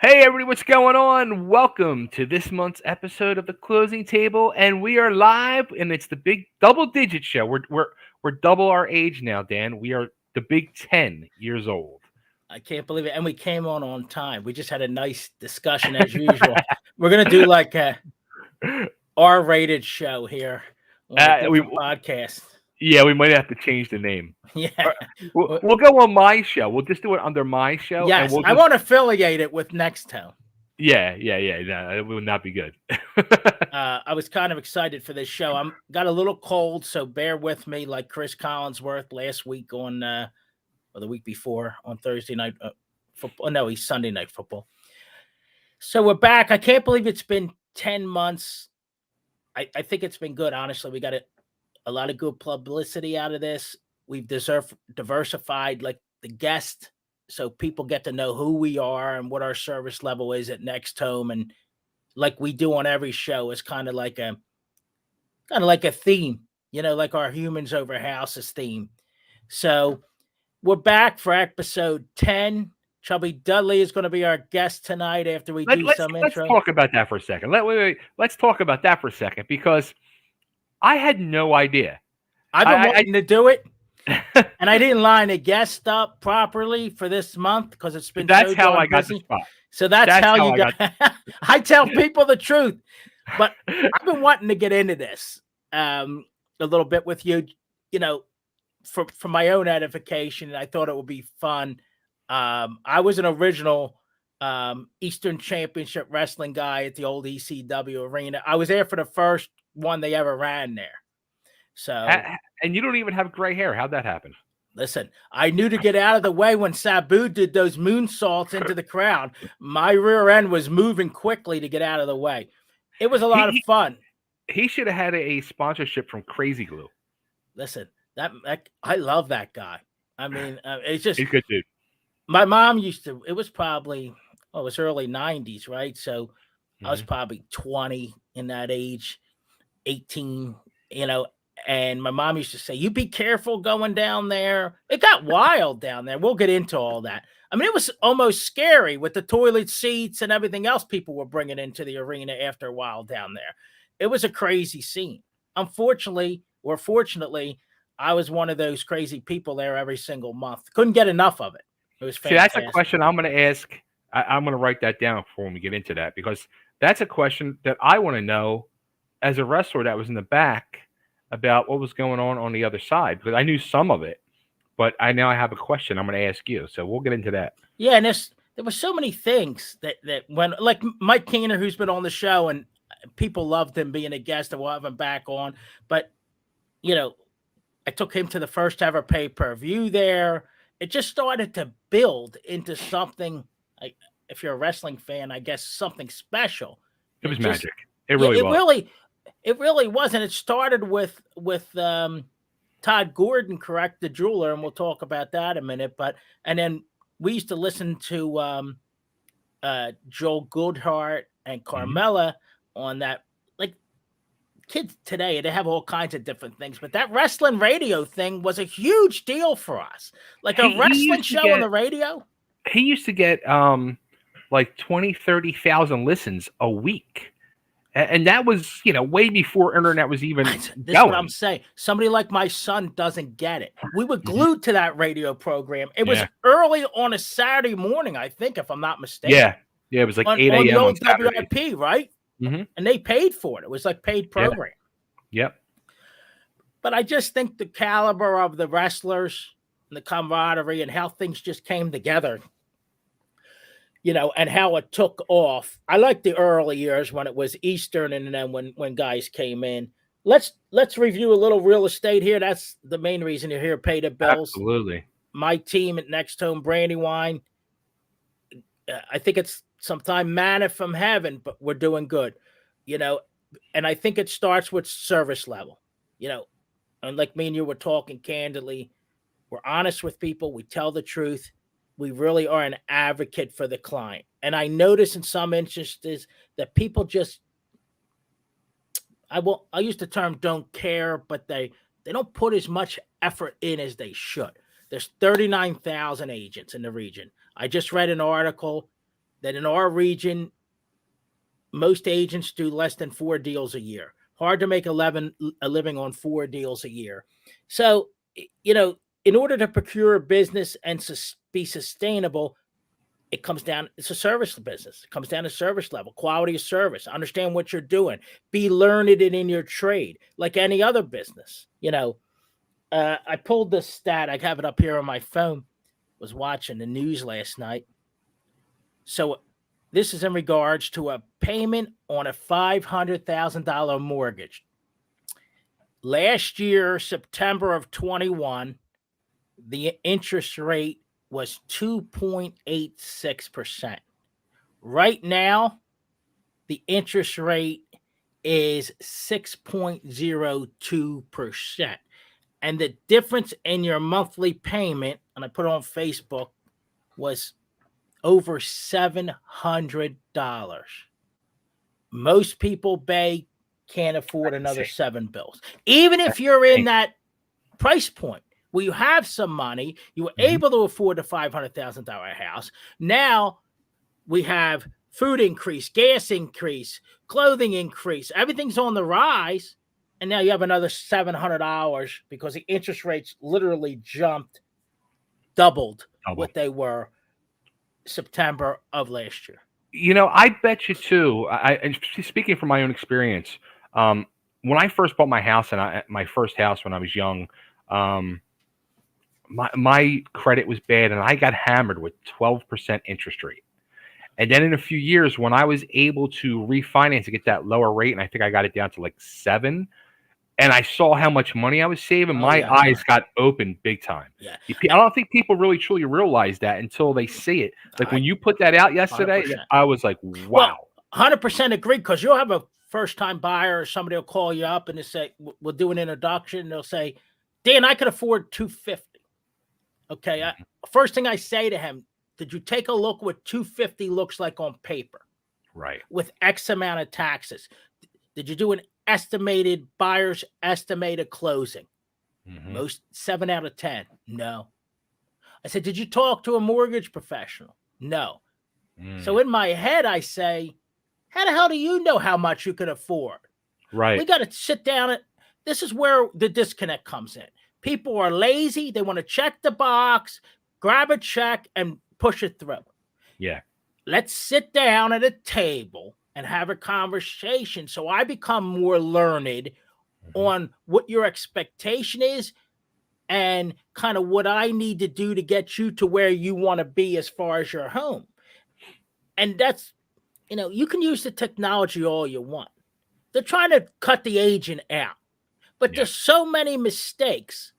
Hey everybody, what's going on? Welcome to this month's episode of the Closing Table, and we are live, and it's the big double-digit show. We're double our age now, Dan. We are the big 10 years old. I can't believe it. And we came on time. We just had a nice discussion as usual. We're going to do like a R-rated show here on a We different podcast. Yeah, we might have to change the name. Yeah. We'll go on my show. We'll just do it under my show. Yes, and I want to affiliate it with Next Home. Yeah. No, it would not be good. I was kind of excited for this show. I'm got a little cold, so bear with me. Like Chris Collinsworth last week on, or the week before on Thursday night football. No, he's Sunday night football. So we're back. I can't believe it's been 10 months. I think it's been good. Honestly, we got a lot of good publicity out of this. We've diversified like the guest, so people get to know who we are and what our service level is at Next Home, and like we do on every show, is kind of like a theme, like our humans over houses theme. So we're back for episode 10. Chubby Dudley is going to be our guest tonight after we do some intro. Let's talk about that for a second. Wait. Let's talk about that for a second because I had no idea. I've been wanting to do it, and I didn't line a guest up properly for this month because it's been. That's how I got the spot. So that's how you got. I tell people the truth, but I've been wanting to get into this a little bit with you, for my own edification, and I thought it would be fun. I was an original Eastern Championship wrestling guy at the old ECW arena. I was there for the first one they ever ran there. So, and you don't even have gray hair. How'd that happen? Listen, I knew to get out of the way when Sabu did those moonsaults into the crowd. My rear end was moving quickly to get out of the way. It was a lot of fun. He should have had a sponsorship from Crazy Glue. Listen, that I love that guy. I mean, it's just he's good dude. My mom used to. It was probably it was early 90s, right? So I was probably 20 in that age, 18, and my mom used to say, "You be careful going down there." It got wild down there. We'll get into all that. I mean, it was almost scary with the toilet seats and everything else people were bringing into the arena after a while down there. It was a crazy scene. Unfortunately, or fortunately, I was one of those crazy people there every single month. Couldn't get enough of it. It was fantastic. See, that's a question I'm going to ask. I'm going to write that down before we get into that because that's a question that I want to know as a wrestler that was in the back about what was going on the other side, because I knew some of it, but I have a question I'm going to ask you. So we'll get into that. Yeah, and there were so many things that when, like Mike Keener, who's been on the show, and people loved him being a guest, and we'll have him back on. But, I took him to the first ever pay-per-view there. It just started to build into something, like, if you're a wrestling fan, I guess something special. It was magic. It really was. It really was. And it started with Todd Gordon, correct, the jeweler, and we'll talk about that in a minute. And then we used to listen to Joel Goodhart and Carmella on that. Like, kids today, they have all kinds of different things, but that wrestling radio thing was a huge deal for us. Like a wrestling show on the radio. He used to get like 20, 30,000 listens a week. And that was, way before internet was even This is what I'm saying. Somebody like my son doesn't get it. We were glued to that radio program. It was early on a Saturday morning, I think, if I'm not mistaken. Yeah, it was like 8 a.m. on the old Saturday. WIP, right? Mm-hmm. And they paid for it. It was like paid program. Yep. But I just think the caliber of the wrestlers and the camaraderie and how things just came together, and how it took off. I like the early years when it was Eastern, and then when guys came in. Let's review a little real estate here. That's the main reason you're here. Pay the bills. Absolutely. My team at Next Home Brandywine. I think it's sometime manna from heaven, but we're doing good, and I think it starts with service level, and like me and you were talking candidly, we're honest with people. We tell the truth. We really are an advocate for the client. And I notice in some instances that people just, I use the term don't care, but they don't put as much effort in as they should. There's 39,000 agents in the region. I just read an article that in our region, most agents do less than 4 deals a year. Hard to make a living on 4 deals a year. So, in order to procure a business and be sustainable, it comes down, it's a service business. It comes down to service level, quality of service, understand what you're doing, be learned in your trade, like any other business. I pulled this stat. I have it up here on my phone. Was watching the news last night. So this is in regards to a payment on a $500,000 mortgage. Last year, September of 21, the interest rate was 2.86%. Right now, the interest rate is 6.02%. And the difference in your monthly payment, and I put it on Facebook, was over $700. Most people can't afford another 7 bills. Even if you're in that price point where you have some money, you were able to afford a $500,000 house. Now we have food increase, gas increase, clothing increase. Everything's on the rise. And now you have another $700 because the interest rates literally doubled what they were September of last year. I bet you too. And speaking from my own experience, when I first bought my house and my first house when I was young, my credit was bad and I got hammered with 12% interest rate. And then in a few years, when I was able to refinance to get that lower rate, and I think I got it down to like 7. And I saw how much money I was saving. My eyes got open big time. Yeah. I don't think people really truly realize that until they see it. Like when you put that out yesterday, 100%. I was like, wow. Well, 100% agree, because you'll have a first-time buyer or somebody will call you up and they say, we'll do an introduction. And they'll say, Dan, I could afford $250. Okay. First thing I say to him, did you take a look what $250 looks like on paper? Right. With X amount of taxes. Did you do an estimated buyer's estimated closing? Most 7 out of 10. No. I said, did you talk to a mortgage professional? No. So in my head, I say, how the hell do you know how much you can afford? Right. We got to sit down. This is where the disconnect comes in. People are lazy. They want to check the box, grab a check, and push it through. Yeah. Let's sit down at a table and have a conversation so I become more learned on what your expectation is and kind of what I need to do to get you to where you want to be as far as your home. And that's, you can use the technology all you want. They're trying to cut the agent out, but there's so many mistakes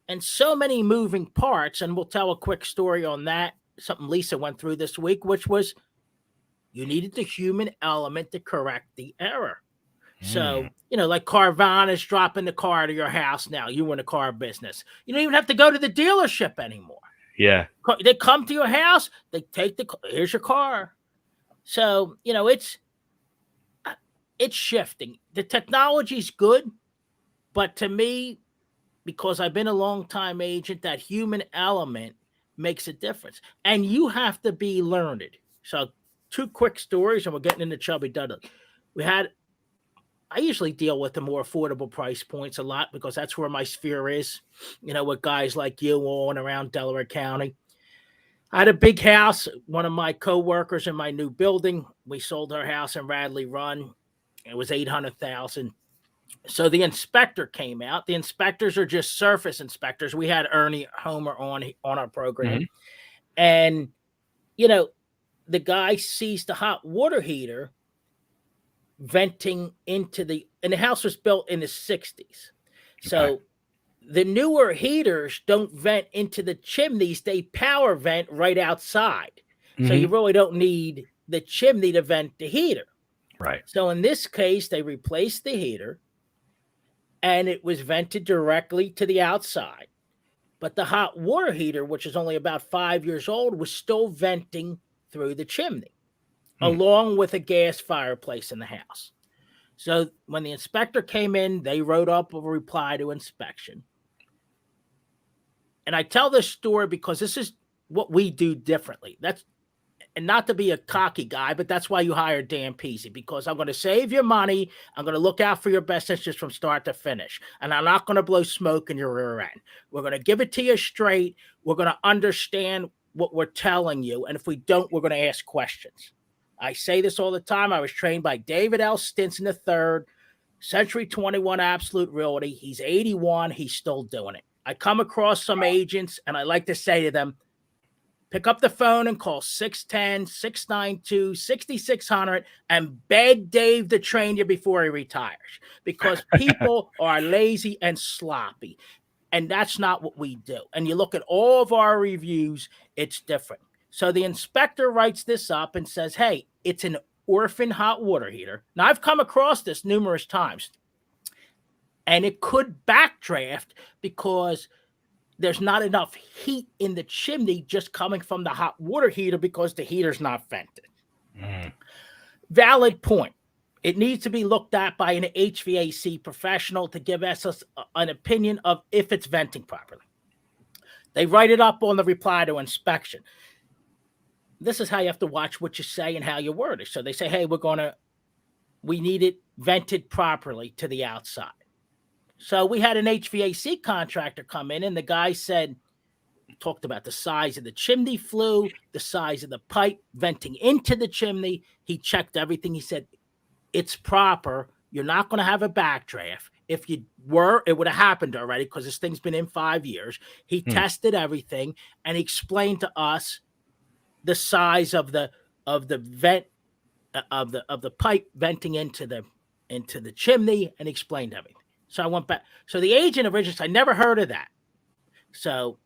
and so many moving parts. And we'll tell a quick story on that. Something Lisa went through this week, which was, you needed the human element to correct the error. So, like Carvana is dropping the car to your house now. You in the car business. You don't even have to go to the dealership anymore. Yeah. They come to your house. They take here's your car. So, it's shifting. The technology's good. But to me, because I've been a long time agent, that human element makes a difference. And you have to be learned. So 2 quick stories, and we're getting into Chubby Dudley. I usually deal with the more affordable price points a lot because that's where my sphere is, with guys like you on around Delaware County. I had a big house. One of my coworkers in my new building, we sold her house in Radley Run. It was $800,000. So the inspector came out. The inspectors are just surface inspectors. We had Ernie Homer on our program. And, the guy sees the hot water heater venting and the house was built in the 60s. So the newer heaters don't vent into the chimneys. They power vent right outside. So you really don't need the chimney to vent the heater. Right. So in this case, they replaced the heater and it was vented directly to the outside. But the hot water heater, which is only about 5 years old, was still venting through the chimney, along with a gas fireplace in the house. So when the inspector came in, they wrote up a reply to inspection. And I tell this story because this is what we do differently. and not to be a cocky guy, but that's why you hired Dan Pizzi, because I'm going to save your money. I'm going to look out for your best interest from start to finish. And I'm not going to blow smoke in your rear end. We're going to give it to you straight. We're going to understand what we're telling you. And if we don't, we're going to ask questions. I say this all the time. I was trained by David L. Stinson III, Century 21 Absolute Realty. He's 81. He's still doing it. I come across some agents, and I like to say to them, pick up the phone and call 610-692-6600 and beg Dave to train you before he retires, because people are lazy and sloppy, and that's not what we do. And you look at all of our reviews, it's different. So the inspector writes this up and says, hey, it's an orphan hot water heater. Now, I've come across this numerous times, and it could backdraft because there's not enough heat in the chimney just coming from the hot water heater because the heater's not vented. Valid point. It needs to be looked at by an HVAC professional to give us an opinion of if it's venting properly. They write it up on the reply to inspection. This is how you have to watch what you say and how you word it. So they say, hey, we need it vented properly to the outside. So we had an HVAC contractor come in, and the guy talked about the size of the chimney flue, the size of the pipe venting into the chimney. He checked everything. He said, it's proper. You're not going to have a backdraft. If you were, it would have happened already because this thing's been in 5 years. He tested everything, and he explained to us the size of the vent of the pipe venting into the chimney, and explained everything. So I went back. So the agent originally said, I never heard of that. So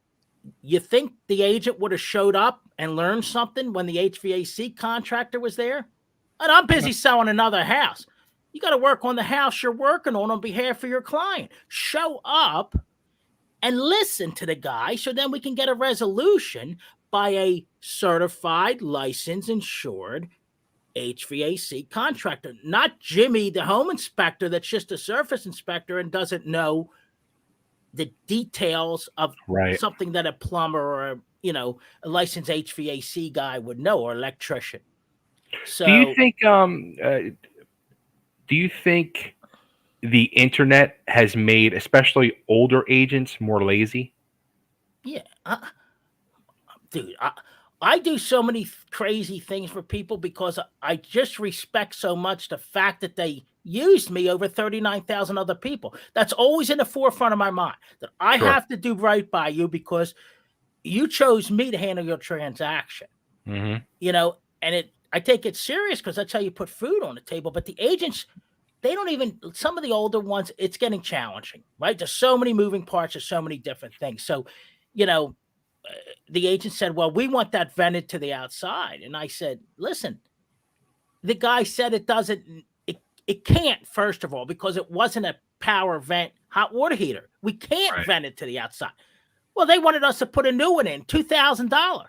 you think the agent would have showed up and learned something when the HVAC contractor was there? And I'm busy selling another house. You got to work on the house you're working on behalf of your client. Show up and listen to the guy so then we can get a resolution by a certified, licensed, insured HVAC contractor, not Jimmy, the home inspector that's just a surface inspector and doesn't know the details of something that a plumber or a licensed HVAC guy would know, or electrician. So do you think the internet has made especially older agents more lazy? Yeah. Dude, I do so many crazy things for people because I just respect so much the fact that they used me over 39,000 other people. That's always in the forefront of my mind, that I have to do right by you because you chose me to handle your transaction. And I take it serious because that's how you put food on the table. But the agents, they don't even, some of the older ones, it's getting challenging, right? There's so many moving parts, there's so many different things. So, the agent said, well, we want that vented to the outside. And I said, listen, the guy said it can't, first of all, because it wasn't a power vent hot water heater. We can't vent it to the outside. Well, they wanted us to put a new one in, $2,000.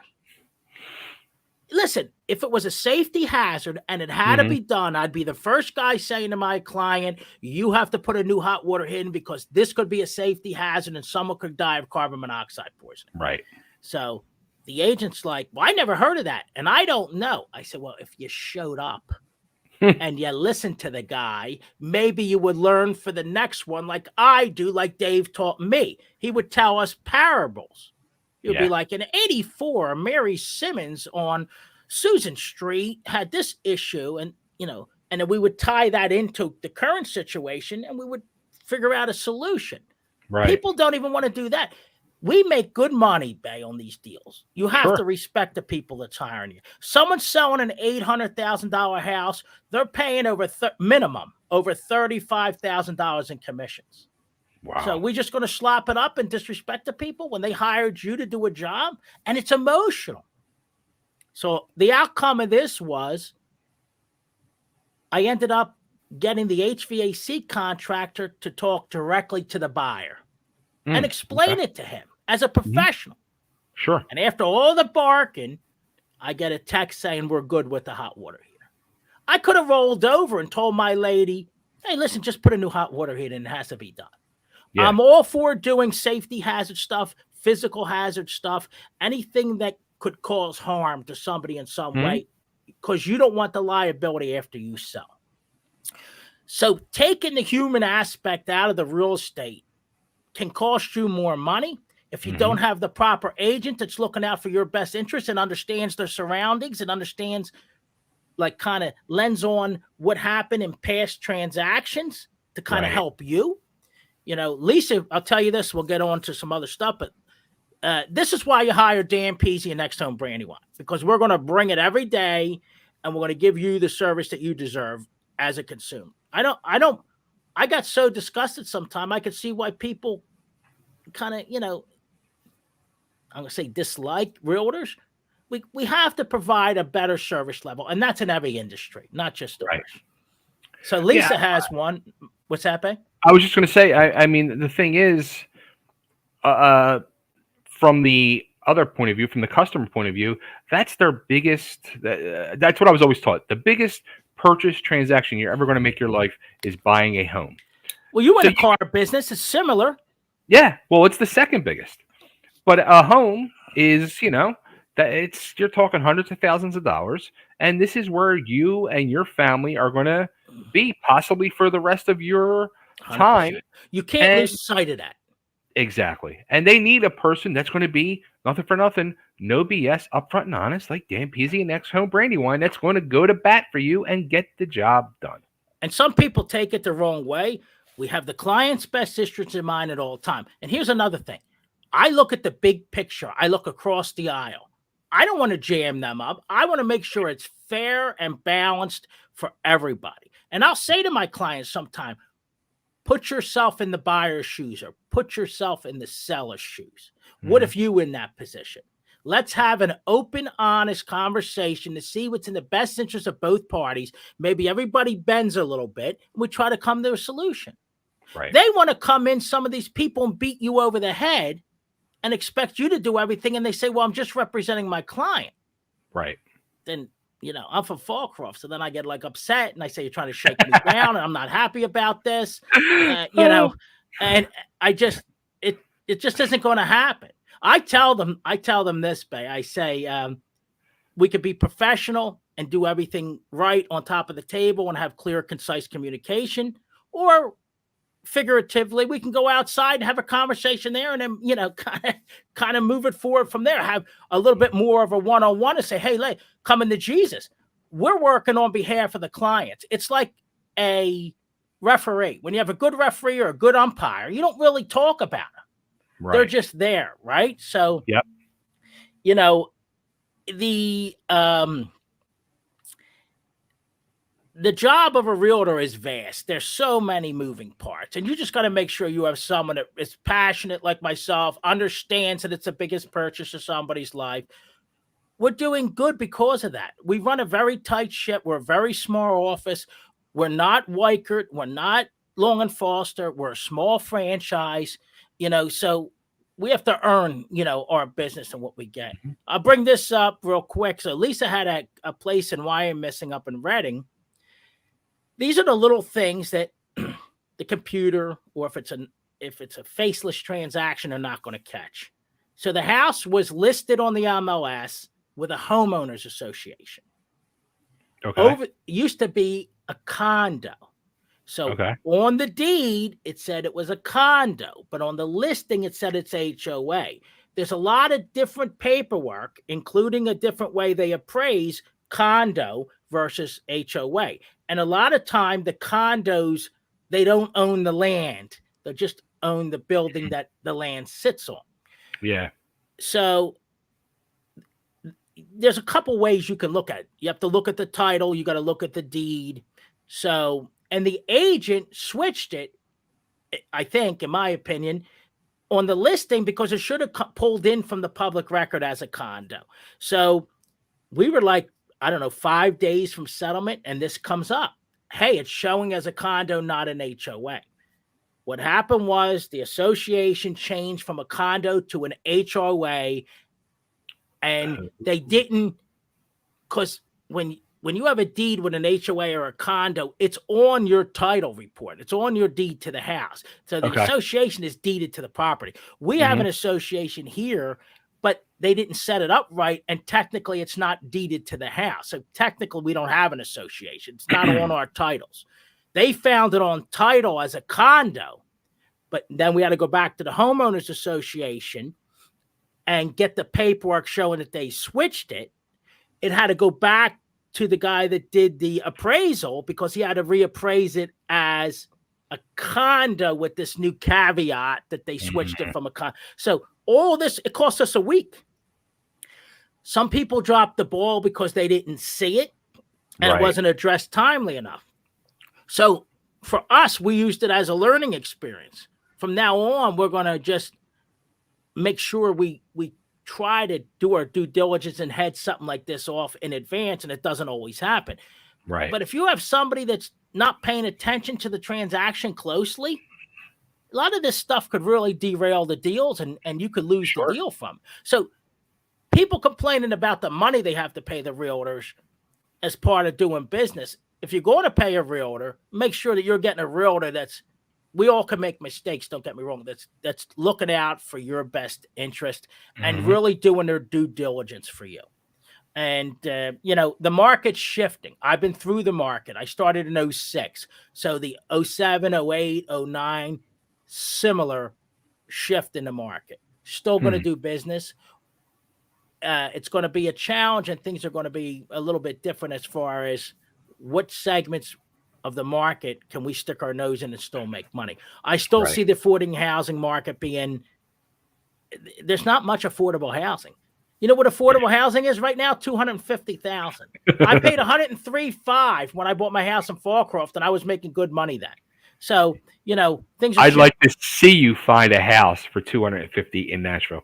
Listen, if it was a safety hazard and it had to be done, I'd be the first guy saying to my client, you have to put a new hot water in because this could be a safety hazard and someone could die of carbon monoxide poisoning. Right. So the agent's like, well, I never heard of that. And I don't know. I said, well, if you showed up and you listened to the guy, maybe you would learn for the next one like I do, like Dave taught me. He would tell us parables. It would be like in 84, Mary Simmons on Susan Street had this issue, and and then we would tie that into the current situation and we would figure out a solution. Right. People don't even want to do that. We make good money, Bay, on these deals. You have to respect the people that's hiring you. Someone's selling an $800,000 house. They're paying minimum over $35,000 in commissions. Wow. So we're just going to slop it up and disrespect the people when they hired you to do a job? And it's emotional. So the outcome of this was I ended up getting the HVAC contractor to talk directly to the buyer and explain it to him as a professional. Sure. And after all the barking, I get a text saying we're good with the hot water heater. I could have rolled over and told my lady, hey, listen, just put a new hot water heater and it has to be done. Yeah. I'm all for doing safety hazard stuff, physical hazard stuff, anything that could cause harm to somebody in some Mhm. way, because you don't want the liability after you sell. So taking the human aspect out of the real estate can cost you more money if you don't have the proper agent that's looking out for your best interest and understands their surroundings and understands, like, kind of lens on what happened in past transactions to kind of Right. help you. Lisa, I'll tell you this, we'll get on to some other stuff, but this is why you hire Dan Pizzi and Next Home Brandywine, because we're going to bring it every day and we're going to give you the service that you deserve as a consumer. I got so disgusted sometime. I could see why people kind of, I'm going to say dislike realtors. We have to provide a better service level, and that's in every industry, not just ours. Right. So Lisa has one. What's that, babe? I was just going to say, I mean, the thing is, from the other point of view, from the customer point of view, that's their biggest, that's what I was always taught. The biggest purchase transaction you're ever going to make in your life is buying a home. Well, you in a car business. It's similar. Yeah. Well, it's the second biggest. But a home is, you're talking hundreds of thousands of dollars. And this is where you and your family are going to be possibly for the rest of your 100%. time. You can't lose sight of that. Exactly. And they need a person that's going to be nothing for nothing, no BS, upfront and honest, like Dan Pizzi and Next Home Brandywine, that's going to go to bat for you and get the job done. And some people take it the wrong way. We have the client's best interests in mind at all time. And here's another thing. I look at the big picture. I look across the aisle. I don't want to jam them up. I want to make sure it's fair and balanced for everybody. And I'll say to my clients sometime, put yourself in the buyer's shoes or put yourself in the seller's shoes. What if you were in that position? Let's have an open, honest conversation to see what's in the best interest of both parties. Maybe everybody bends a little bit, and we try to come to a solution. Right. They want to come in, some of these people, and beat you over the head and expect you to do everything. And they say, well, I'm just representing my client. Right. Then, I'm from Fallcroft. So then I get like upset and I say, you're trying to shake me down and I'm not happy about this, and I just, it just isn't going to happen. I tell them this, Bay. I say, we could be professional and do everything right on top of the table and have clear, concise communication, or figuratively, we can go outside and have a conversation there and then, kind of move it forward from there. Have a little bit more of a one-on-one and say, hey, come into Jesus. We're working on behalf of the clients. It's like a referee. When you have a good referee or a good umpire, you don't really talk about them. Right. They're just there, right? So, yep. The job of a realtor is vast. There's so many moving parts, and you just got to make sure you have someone that is passionate like myself, understands that it's the biggest purchase of somebody's life. We're doing good because of that. We run a very tight ship. We're a very small office. We're not Weichert. We're not Long and Foster. We're a small franchise, so we have to earn, our business and what we get. I'll bring this up real quick. So Lisa had a place in Wyomissing up in Reading. These are the little things that the computer, or if it's a faceless transaction, are not going to catch. So the house was listed on the MLS with a homeowners association. Okay. Used to be a condo. So on the deed, it said it was a condo, but on the listing, it said it's HOA. There's a lot of different paperwork, including a different way they appraise condo versus HOA. And a lot of time, the condos, they don't own the land. They just own the building that the land sits on. Yeah. So there's a couple ways you can look at it. You have to look at the title. You got to look at the deed. So, and the agent switched it, I think, in my opinion, on the listing because it should have pulled in from the public record as a condo. So we were like, 5 days from settlement, and this comes up. Hey, it's showing as a condo, not an HOA. What happened was the association changed from a condo to an HOA, and they didn't, because when you have a deed with an HOA or a condo, it's on your title report. It's on your deed to the house. So the association is deeded to the property. We have an association here, but they didn't set it up right, and technically it's not deeded to the house. So technically we don't have an association. It's not on our titles. They found it on title as a condo, but then we had to go back to the homeowners association and get the paperwork showing that they switched it. It had to go back to the guy that did the appraisal because he had to reappraise it as a condo with this new caveat that they switched it from a condo. So all this, it cost us a week. Some people dropped the ball because they didn't see it and it wasn't addressed timely enough. So for us, we used it as a learning experience. From now on, we're going to just make sure we try to do our due diligence and head something like this off in advance, and it doesn't always happen. Right. But if you have somebody that's not paying attention to the transaction closely, a lot of this stuff could really derail the deals, and you could lose the deal from. So people complaining about the money they have to pay the realtors as part of doing business. If you're going to pay a realtor, make sure that you're getting a realtor that's, we all can make mistakes, don't get me wrong, that's looking out for your best interest and really doing their due diligence for you. And, the market's shifting. I've been through the market. I started in 06. So the 07, 08, 09, similar shift in the market. Still going to do business. It's going to be a challenge, and things are going to be a little bit different as far as what segments of the market can we stick our nose in and still make money. I still see the affordable housing market being, there's not much affordable housing. You know what affordable housing is right now? $250,000. I paid $103,500 when I bought my house in Fallcroft, and I was making good money then. So, things are I'd like to see you find a house for $250,000 in Nashville.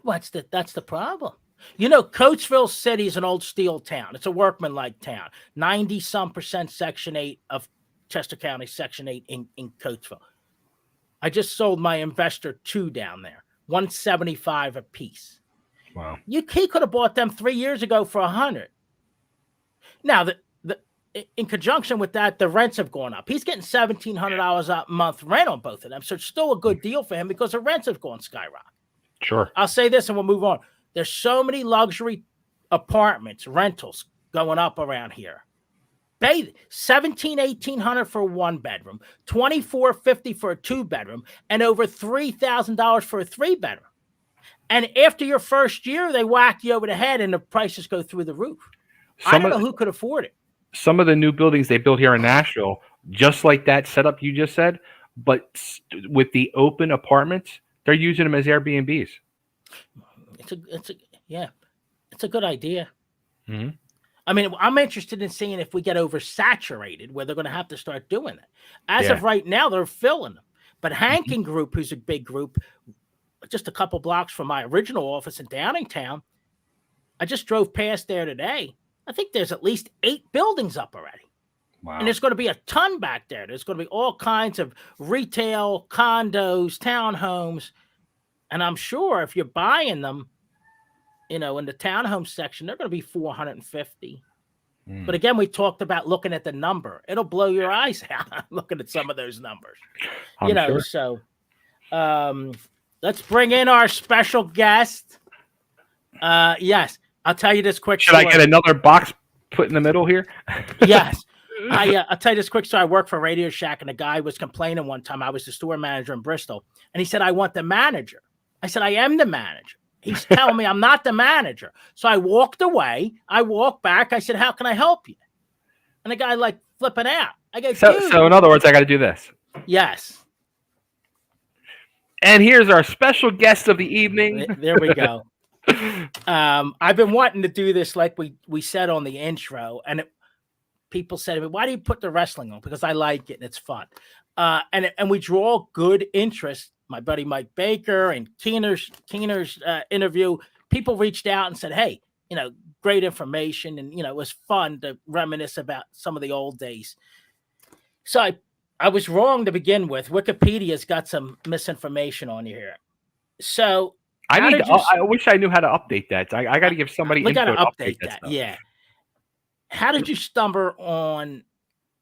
Well, that's the problem. Coatesville City is an old steel town. It's a workman-like town. 90-some% Section 8 of Chester County, Section 8 in Coatesville. I just sold my investor 2 down there, $175 a piece. Wow. He could have bought them 3 years ago for $100. Now, in conjunction with that, the rents have gone up. He's getting $1,700 a month rent on both of them, so it's still a good deal for him because the rents have gone skyrocket. Sure. I'll say this and we'll move on. There's so many luxury apartments, rentals going up around here. Pay $1,800 for a 1-bedroom, $2,450 for a 2-bedroom, and over $3,000 for a 3-bedroom. And after your first year, they whack you over the head and the prices go through the roof. I don't know who could afford it. Some of the new buildings they built here in Nashville, just like that setup you just said, but with the open apartments, they're using them as Airbnbs. It's a good idea. Mm-hmm. I mean, I'm interested in seeing if we get oversaturated, where they're going to have to start doing it. As of right now, they're filling them. But Hankin Group, who's a big group, just a couple blocks from my original office in Downingtown, I just drove past there today. I think there's at least 8 buildings up already. Wow. And there's going to be a ton back there. There's going to be all kinds of retail, condos, townhomes. And I'm sure if you're buying them, in the townhome section, they're going to be $450. But again, we talked about looking at the number. It'll blow your eyes out looking at some of those numbers. Sure. So let's bring in our special guest. Yes, I'll tell you this quick story. Should I get another box put in the middle here? Yes. I'll tell you this quick story. I worked for Radio Shack, and a guy was complaining one time. I was the store manager in Bristol, and he said, I want the manager. I said, I am the manager. He's telling me I'm not the manager. So I walked away. I walked back. I said, how can I help you? And the guy flipping out. I go, so in other words, I got to do this. Yes. And here's our special guest of the evening. There we go. I've been wanting to do this like we said on the intro. And people said to me, why do you put the wrestling on? Because I like it and it's fun. And we draw good interest. My buddy Mike Baker and Keener's interview, people reached out and said, hey, great information. And, it was fun to reminisce about some of the old days. So I was wrong to begin with. Wikipedia's got some misinformation on you here. So I wish I knew how to update that. I got to give somebody we got to update that. Stuff. Yeah. How did you stumble on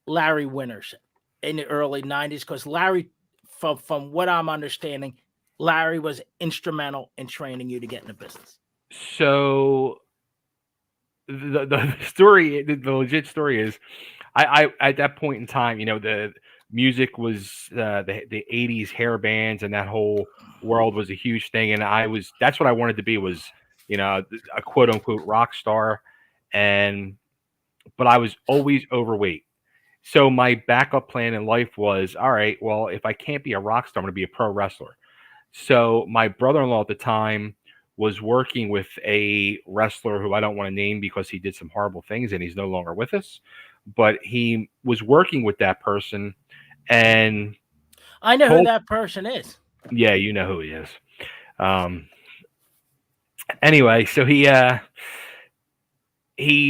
Larry Winters in the early 90s? Because Larry, from what I'm understanding, Larry was instrumental in training you to get in the business? So the story, the legit story is, I at that point in time, the music was the 80s hair bands, and that whole world was a huge thing, and that's what I wanted to be, was a quote unquote rock star, and but I was always overweight. So my backup plan in life was, all right, well, if I can't be a rock star, I'm going to be a pro wrestler. So my brother-in-law at the time was working with a wrestler who I don't want to name because he did some horrible things and he's no longer with us. But he was working with that person, and I know who that person is. Yeah, you know who he is. Anyway, so he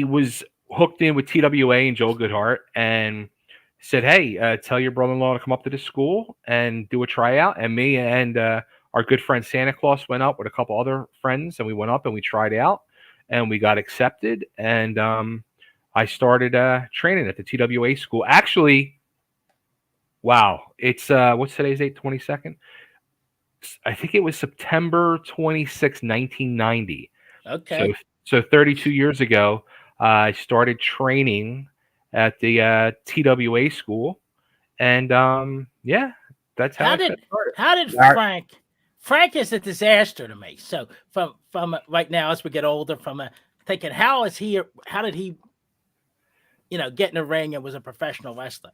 was hooked in with TWA and Joel Goodhart, and said, "Hey, tell your brother-in-law to come up to the school and do a tryout." And me and our good friend Santa Claus went up with a couple other friends, and we went up and we tried out, and we got accepted. And I started training at the TWA school. Actually, wow, it's what's today's date? 22nd. I think it was September 26, 1990. Okay. So 32 years ago, I started training at the TWA school, and yeah, that's how How did Frank? Frank is a disaster to me. So from right now, as we get older, thinking, how did he get in a ring and was a professional wrestler?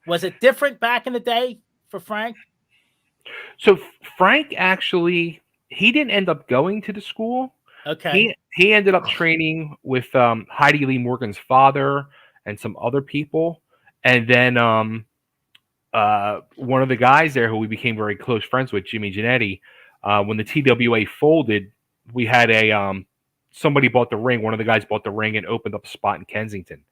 Was it different back in the day for Frank? So Frank, actually, he didn't end up going to the school. Okay. He ended up training with Heidi Lee Morgan's father and some other people, and then one of the guys there who we became very close friends with, Jimmy Janetti. When the TWA folded, we had somebody bought the ring. One of the guys bought the ring and opened up a spot in Kensington.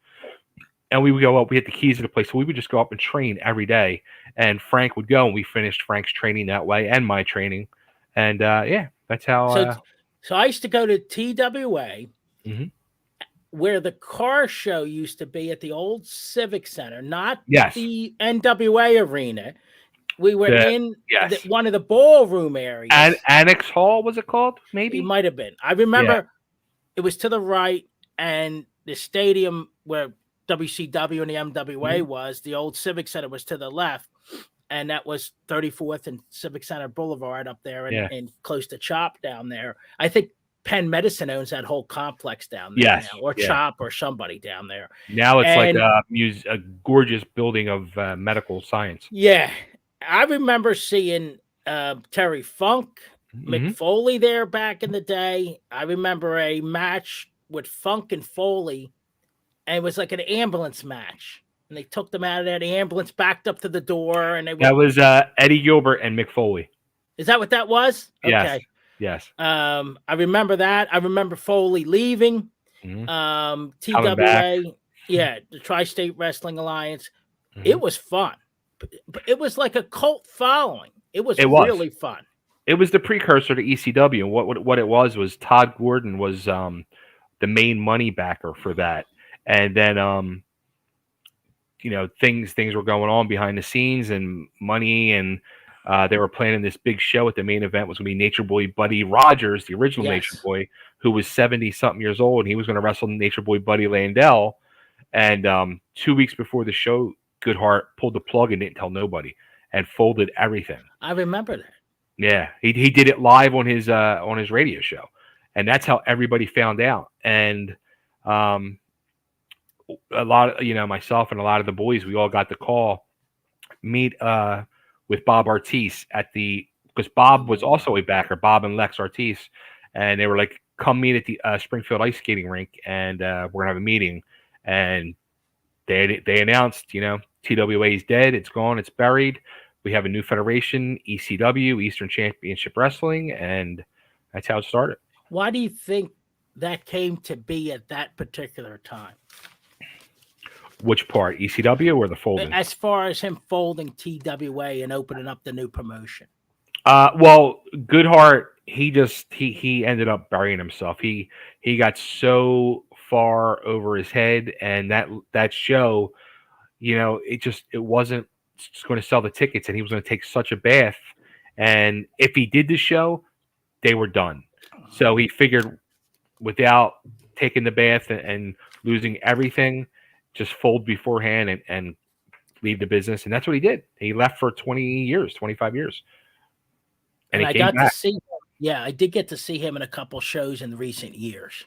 And we would go up. We had the keys to the place, so we would just go up and train every day. And Frank would go, and we finished Frank's training that way and my training. And yeah, that's how. So I used to go to TWA, where the car show used to be at the old Civic Center, not the NWA arena. We were in one of the ballroom areas. Annex Hall, was it called? Maybe? It might have been. I remember it was to the right, and the stadium where WCW and the MWA was, the old Civic Center was to the left, and that was 34th and Civic Center Boulevard up there, and close to Chop down there. I think Penn Medicine owns that whole complex down there now, or Chop or somebody down there. Now it's like a gorgeous building of medical science. Yeah. I remember seeing Terry Funk, Mick Foley there back in the day. I remember a match with Funk and Foley, and it was like an ambulance match. And they took them out of there. The ambulance backed up to the door, and that was Eddie Gilbert and Mick Foley. Is that what that was? Okay. Yes. I remember that. I remember Foley leaving. TWA, the Tri-State Wrestling Alliance. It was fun. But it was like a cult following. It was really fun. It was the precursor to ECW. And what it was Todd Gordon was the main money backer for that. And then things were going on behind the scenes, and money, and they were planning this big show. At the main event was going to be Nature Boy Buddy Rogers, the original Nature Boy, who was 70-something years old, and he was going to wrestle Nature Boy Buddy Landell. And 2 weeks before the show, Goodhart pulled the plug and didn't tell nobody, and folded everything. I remember that. Yeah, he did it live on his radio show, and that's how everybody found out. And a lot of, myself and a lot of the boys, we all got the call, meet with Bob Artis because Bob was also a backer, Bob and Lex Artis, and they were like, come meet at the Springfield ice skating rink, and we're gonna have a meeting. And they announced, TWA is dead, it's gone, it's buried. We have a new federation, ECW, Eastern Championship Wrestling, and that's how it started. Why do you think that came to be at that particular time? Which part, ECW or the folding? As far as him folding TWA and opening up the new promotion. Well, Goodhart, he ended up burying himself. He got so far over his head, and that show, it wasn't going to sell the tickets, and he was going to take such a bath, And if he did the show, they were done. So he figured without taking the bath and losing everything, just fold beforehand and leave the business. And that's what he did. He left for 20 years, 25 years. And he I came got back. to see him. Yeah, I did get to see him in a couple shows in recent years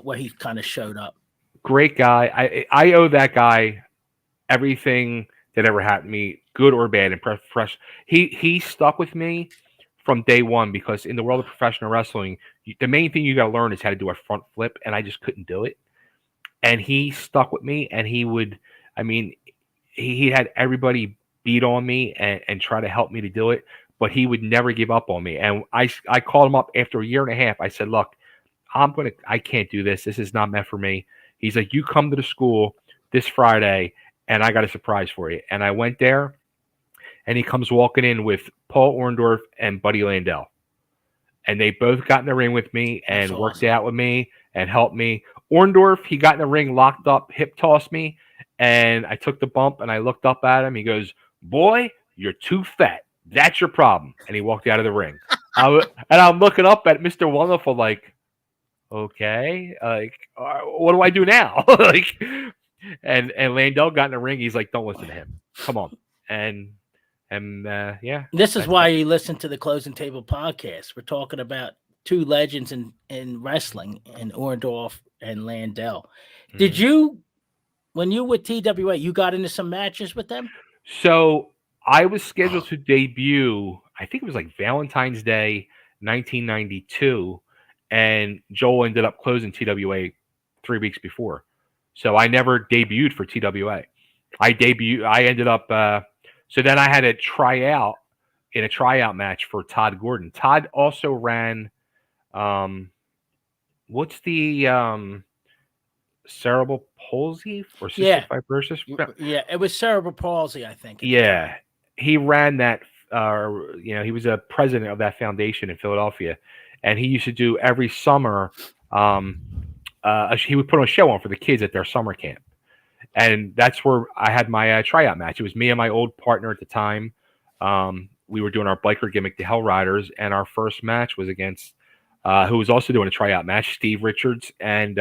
where he kind of showed up. Great guy. I owe that guy everything that ever happened to me, good or bad, and fresh. He stuck with me from day one because in the world of professional wrestling, the main thing you got to learn is how to do a front flip, and I just couldn't do it. And he stuck with me, and he would. I mean, he had everybody beat on me and try to help me to do it, but he would never give up on me. And I called him up after a year and a half. I said, look, I can't do this. This is not meant for me. He's like, you come to the school this Friday and I got a surprise for you. And I went there and he comes walking in with Paul Orndorff and Buddy Landell. And they both got in the ring with me and worked out with me and helped me. Orndorff, he got in the ring, locked up, hip tossed me. And I took the bump and I looked up at him. He goes, boy, you're too fat. That's your problem. And he walked out of the ring. And I'm looking up at Mr. Wonderful like, okay, like, what do I do now? Like, and Landell got in the ring. He's like, don't listen to him. Come on. And yeah. This is why you listen to the Closing Table podcast. We're talking about two legends in wrestling, and Orndorff and Landell. Mm-hmm. Did you, when you were TWA, you got into some matches with them? So I was scheduled to debut, I think it was like Valentine's Day, 1992. And Joel ended up closing TWA 3 weeks before. So I never debuted for TWA. I ended up, so then I had a tryout in a tryout match for Todd Gordon. Todd also ran, what's the cerebral palsy or cystic fibrosis? Yeah, it was cerebral palsy, I think. Yeah. He ran that, he was a president of that foundation in Philadelphia. And he used to do every summer, he would put on a show on for the kids at their summer camp. And that's where I had my tryout match. It was me and my old partner at the time. We were doing our biker gimmick, the Hell Riders. And our first match was against, who was also doing a tryout match, Steve Richards and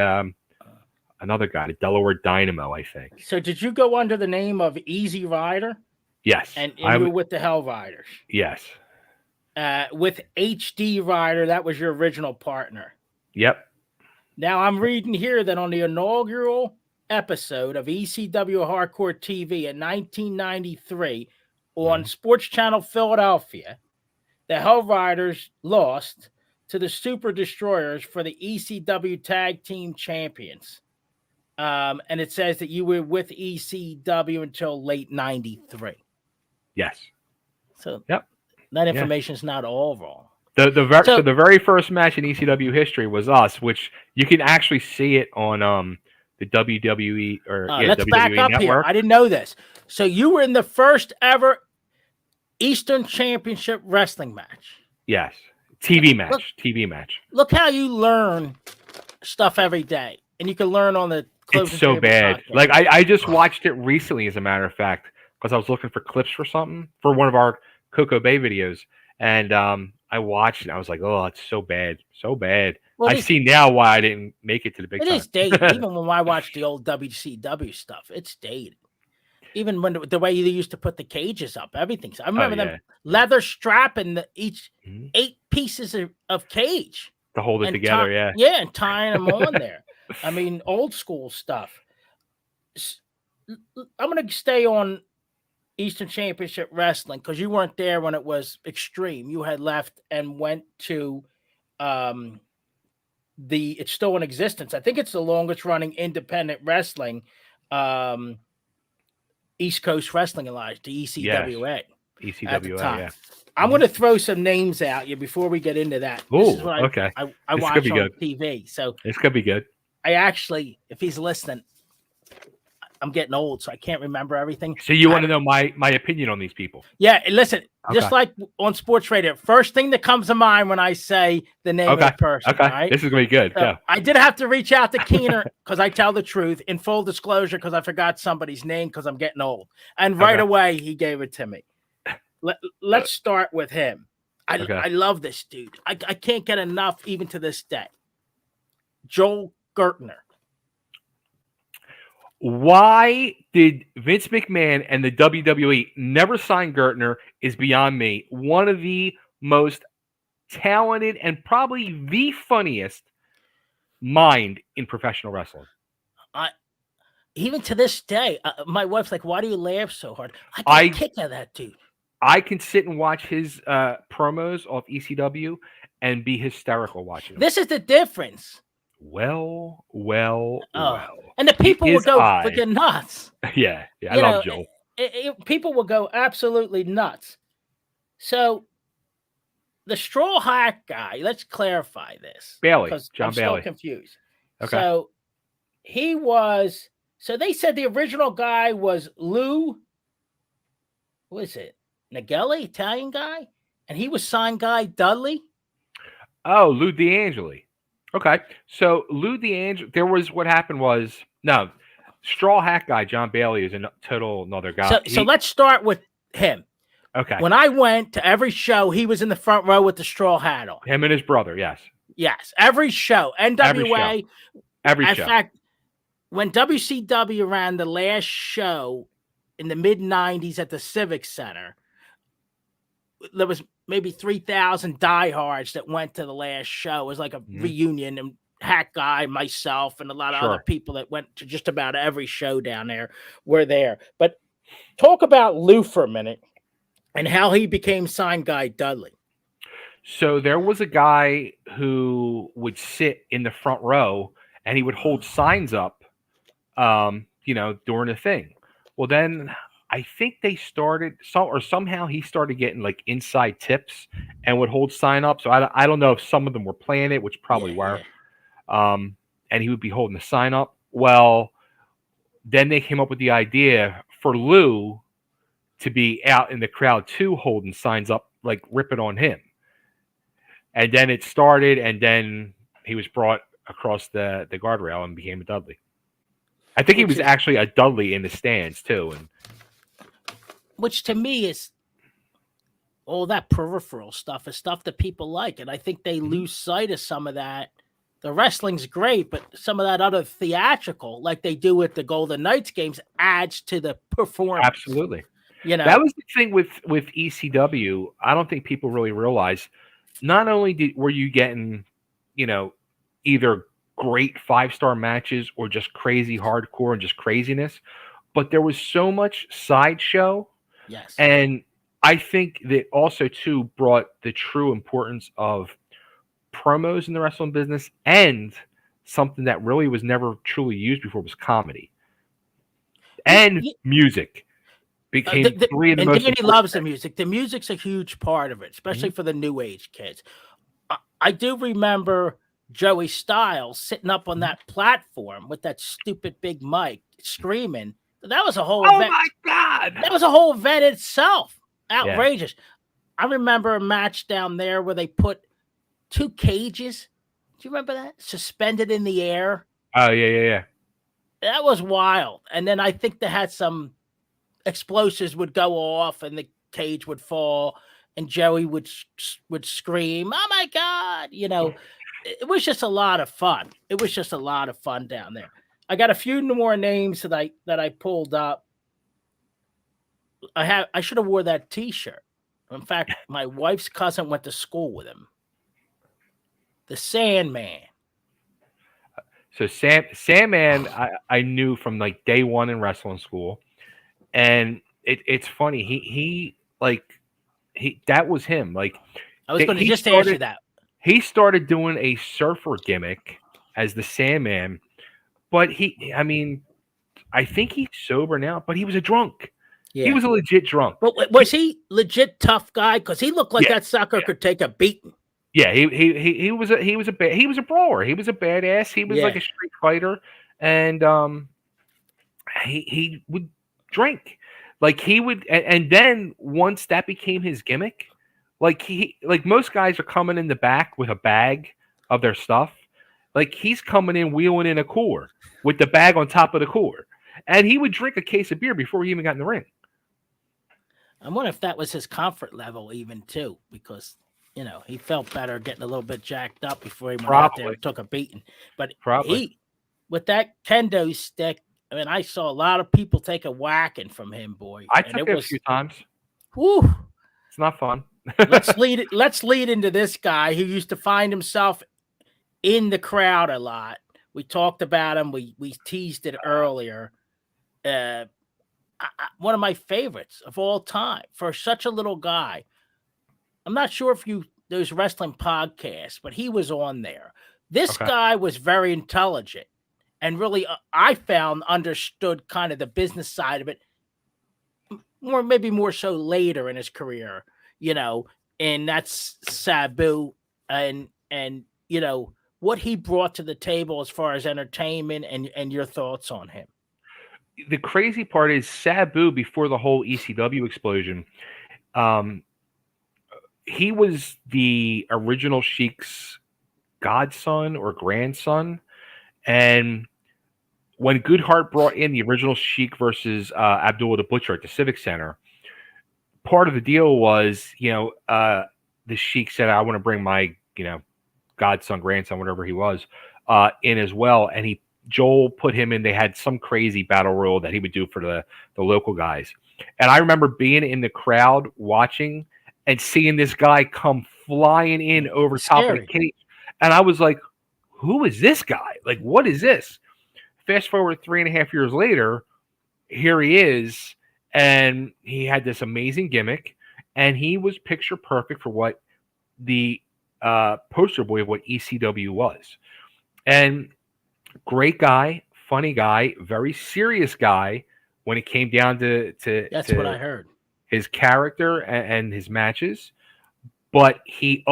another guy, the Delaware Dynamo, I think. So did you go under the name of Easy Rider? Yes. And you were with the Hell Riders? Yes. With HD Rider, that was your original partner. Yep. Now I'm reading here that on the inaugural episode of ECW Hardcore TV in 1993 on Sports Channel Philadelphia, the Hell Riders lost to the Super Destroyers for the ECW Tag Team Champions. And it says that you were with ECW until late 93. Yes. So yep. That information is not all wrong. So the very first match in ECW history was us, which you can actually see it on the WWE let's WWE back up Network. Here. I didn't know this. So you were in the first ever Eastern Championship wrestling match. Yes, TV match. Look how you learn stuff every day, and you can learn on the. It's so bad. Podcast. Like I just watched it recently, as a matter of fact, because I was looking for clips for something for one of our Coco Bay videos, and I watched it and I was like, oh, it's so bad. Well, I see now why I didn't make it to the big time. It is dated. Even when I watched the old WCW stuff, it's dated. Even when the way you used to put the cages up, everything. I remember them leather strapping each 8 pieces of cage. To hold it together, Yeah, and tying them on there. I mean, old school stuff. I'm going to stay on Eastern Championship Wrestling because you weren't there when it was Extreme. You had left and went to it's still in existence. I think it's the longest running independent wrestling, East Coast Wrestling Alliance, the ECWA. Yes. ECWA, yeah. I'm going to throw some names out you before we get into that. Oh, okay. I watch on TV. So it's going to be good. I actually, if he's listening, I'm getting old, so I can't remember everything. So you want to know my opinion on these people? Yeah, listen, just like on sports radio, first thing that comes to mind when I say the name of the person. Okay, right? This is going to be good. So I did have to reach out to Keener because I tell the truth in full disclosure because I forgot somebody's name because I'm getting old. And right away, he gave it to me. let's start with him. Okay. I love this dude. I can't get enough even to this day. Joel Gertner. Why did Vince McMahon and the WWE never sign Gertner is beyond me. One of the most talented and probably the funniest mind in professional wrestling. Even to this day, my wife's like, "Why do you laugh so hard?" I get a kick out of that dude. I can sit and watch his promos off ECW and be hysterical watching them. This is the difference. Well. And the people will go freaking nuts. Yeah, I love Joel. People will go absolutely nuts. So the straw hat guy, let's clarify this. Bailey, John I'm Bailey. Still confused. Okay. So he was, so they said the original guy was Lou, what is it? Nagelli, Italian guy? And he was signed guy Dudley? Oh, Lou D'Angeli. Okay. So Lou D'Angeli, what happened was, no, straw hat guy, John Bailey, is a total another guy. So let's start with him. Okay. When I went to every show, he was in the front row with the straw hat on. Him and his brother, yes. Yes, every show. NWA. Every show. In fact, when WCW ran the last show in the mid-90s at the Civic Center, there was maybe 3,000 diehards that went to the last show. It was like a reunion, and Hat Guy, myself, and a lot of other people that went to just about every show down there were there. But talk about Lou for a minute and how he became signed guy Dudley. So there was a guy who would sit in the front row and he would hold signs up, during the thing. Well, then I think they started somehow he started getting like inside tips and would hold sign up. So I don't know if some of them were playing it, which probably were. And he would be holding the sign up. Well, then they came up with the idea for Lou to be out in the crowd too, holding signs up, like ripping on him. And then it started, and then he was brought across the guardrail and became a Dudley. I think he was actually a Dudley in the stands too. And which to me is all that peripheral stuff is stuff that people like. And I think they lose sight of some of that. The wrestling's great, but some of that other theatrical, like they do with the Golden Knights games, adds to the performance. Absolutely. That was the thing with ECW. I don't think people really realize. Not only were you getting, either great 5-star matches or just crazy hardcore and just craziness, but there was so much sideshow. Yes. And I think that also too brought the true importance of promos in the wrestling business, and something that really was never truly used before was comedy and music. Became three of the most. And Danny loves the music. The music's a huge part of it, especially for the new age kids. I do remember Joey Styles sitting up on that platform with that stupid big mic screaming. That was a whole event. Oh my God. That was a whole event itself. Outrageous. Yeah. I remember a match down there where they put 2 cages. Do you remember that? Suspended in the air. Oh, yeah. That was wild. And then I think they had some explosives would go off and the cage would fall and Joey would scream, "Oh my God." It was just a lot of fun. It was just a lot of fun down there. I got a few more names that I pulled up. I should have wore that t-shirt. In fact, my wife's cousin went to school with him. The Sandman. So Sandman, I knew from like day one in wrestling school. And it's funny. He that was him. Like, I was going to just ask you that. He started doing a surfer gimmick as the Sandman, but I think he's sober now, but he was a drunk. Yeah. He was a legit drunk. But was he legit tough guy? Because he looked like that sucker could take a beating. Yeah, he was a brawler. He was a badass. He was like a street fighter, and he would drink. Like he would, and then once that became his gimmick, like most guys are coming in the back with a bag of their stuff. Like he's coming in wheeling in a cooler with the bag on top of the cooler, and he would drink a case of beer before he even got in the ring. I wonder if that was his comfort level even too, because he felt better getting a little bit jacked up before he went out there Probably. and took a beating. But Probably. with that kendo stick, I mean, I saw a lot of people take a whacking from him, boy, I and took it it a was, few times. whoo. It's not fun. Let's lead into this guy who used to find himself in the crowd a lot. We talked about him. We teased it earlier. One of my favorites of all time for such a little guy. I'm not sure if those wrestling podcasts, but he was on there. This Okay. guy was very intelligent and really, I found, understood kind of the business side of it maybe more so later in his career, and that's Sabu and what he brought to the table as far as entertainment and your thoughts on him. The crazy part is Sabu, before the whole ECW explosion, he was the original Sheik's godson or grandson. And when Goodhart brought in the original Sheik versus Abdullah the Butcher at the Civic Center, part of the deal was, the Sheik said, I want to bring my, godson, grandson, whatever he was, in as well. And Joel put him in. They had some crazy battle royal that he would do for the local guys. And I remember being in the crowd watching and seeing this guy come flying in over top of the cage. And I was like, who is this guy? Like, what is this? Fast forward 3.5 years later, here he is. And he had this amazing gimmick. And he was picture perfect for what the poster boy of what ECW was. And great guy, funny guy, very serious guy when it came down to that's what I heard. His character and his matches. But he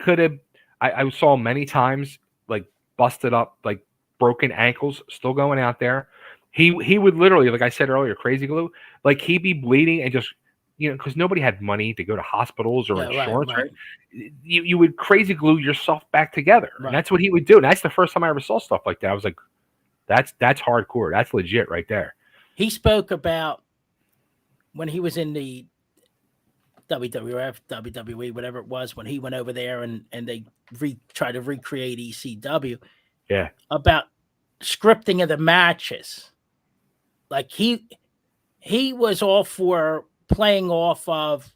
could have. I saw many times like busted up, like broken ankles, still going out there. He would literally, like I said earlier, crazy glue. Like he'd be bleeding and just because nobody had money to go to hospitals or insurance. Right. You would crazy glue yourself back together. Right. And that's what he would do. And that's the first time I ever saw stuff like that. I was like, that's hardcore. That's legit right there. He spoke about when he was in the WWF, WWE, whatever it was, when he went over there and they tried to recreate ECW. Yeah. About scripting of the matches. Like he was all for playing off of,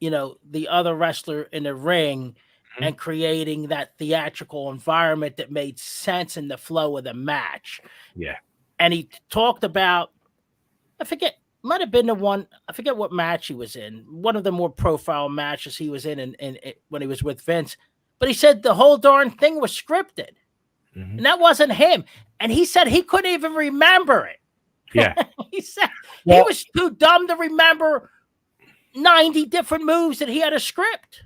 the other wrestler in the ring and creating that theatrical environment that made sense in the flow of the match. Yeah. And he talked about, I forget, might have been the one, I forget what match he was in, one of the more profile matches he was in when he was with Vince. But he said the whole darn thing was scripted. Mm-hmm. And that wasn't him. And he said he couldn't even remember it. Yeah. He said he was too dumb to remember 90 different moves that he had a script.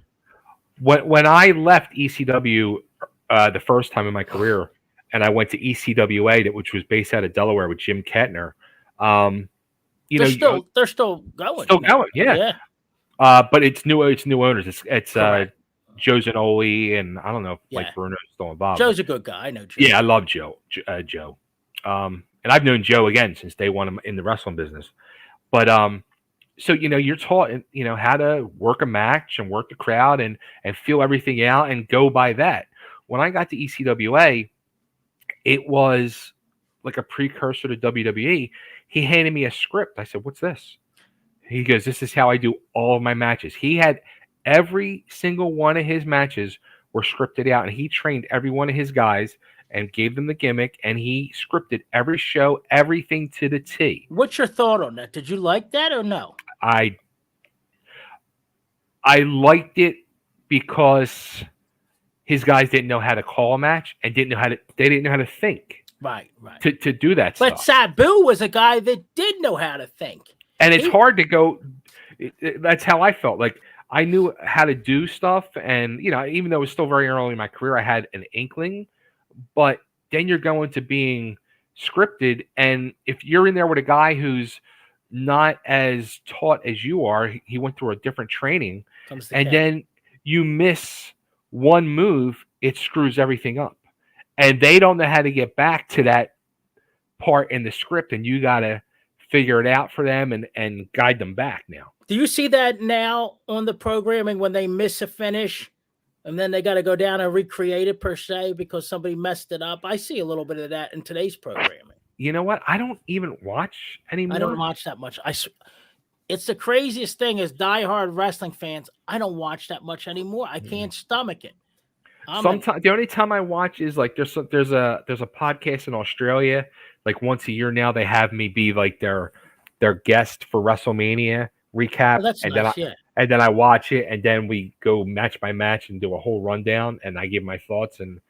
When I left ECW the first time in my career, and I went to ECWA, which was based out of Delaware with Jim Kettner. They're still going. Still going, yeah. But it's new owners. It's Joe Zanoli, and I don't know if like Bruno's still involved. Joe's a good guy. I know Joe. Yeah, I love Joe. And I've known Joe again since day one in the wrestling business. But so you're taught how to work a match and work the crowd and feel everything out and go by that. When I got to ECWA, it was like a precursor to WWE. He handed me a script. I said, "What's this?" He goes, "This is how I do all of my matches." He had every single one of his matches were scripted out, and he trained every one of his guys and gave them the gimmick, and he scripted every show, everything to the T. What's your thought on that? Did you like that or no? I liked it because his guys didn't know how to call a match and they didn't know how to think. Right. To do that stuff. But Sabu was a guy that did know how to think. And it's hard to go. That's how I felt. Like I knew how to do stuff, and even though it was still very early in my career, I had an inkling. But then you're going to being scripted, and if you're in there with a guy who's not as taught as you are, he went through a different training, and then you miss one move, it screws everything up. And they don't know how to get back to that part in the script, and you got to figure it out for them and guide them back now. Do you see that now on the programming when they miss a finish and then they got to go down and recreate it per se because somebody messed it up? I see a little bit of that in today's programming. You know what? I don't even watch anymore. I don't watch that much. It's the craziest thing as diehard wrestling fans. I don't watch that much anymore. I can't stomach it. Sometimes the only time I watch is like there's a podcast in Australia. Like once a year now, they have me be like their guest for WrestleMania recap, that's and nice, then I watch it, and then we go match by match and do a whole rundown, and I give my thoughts. And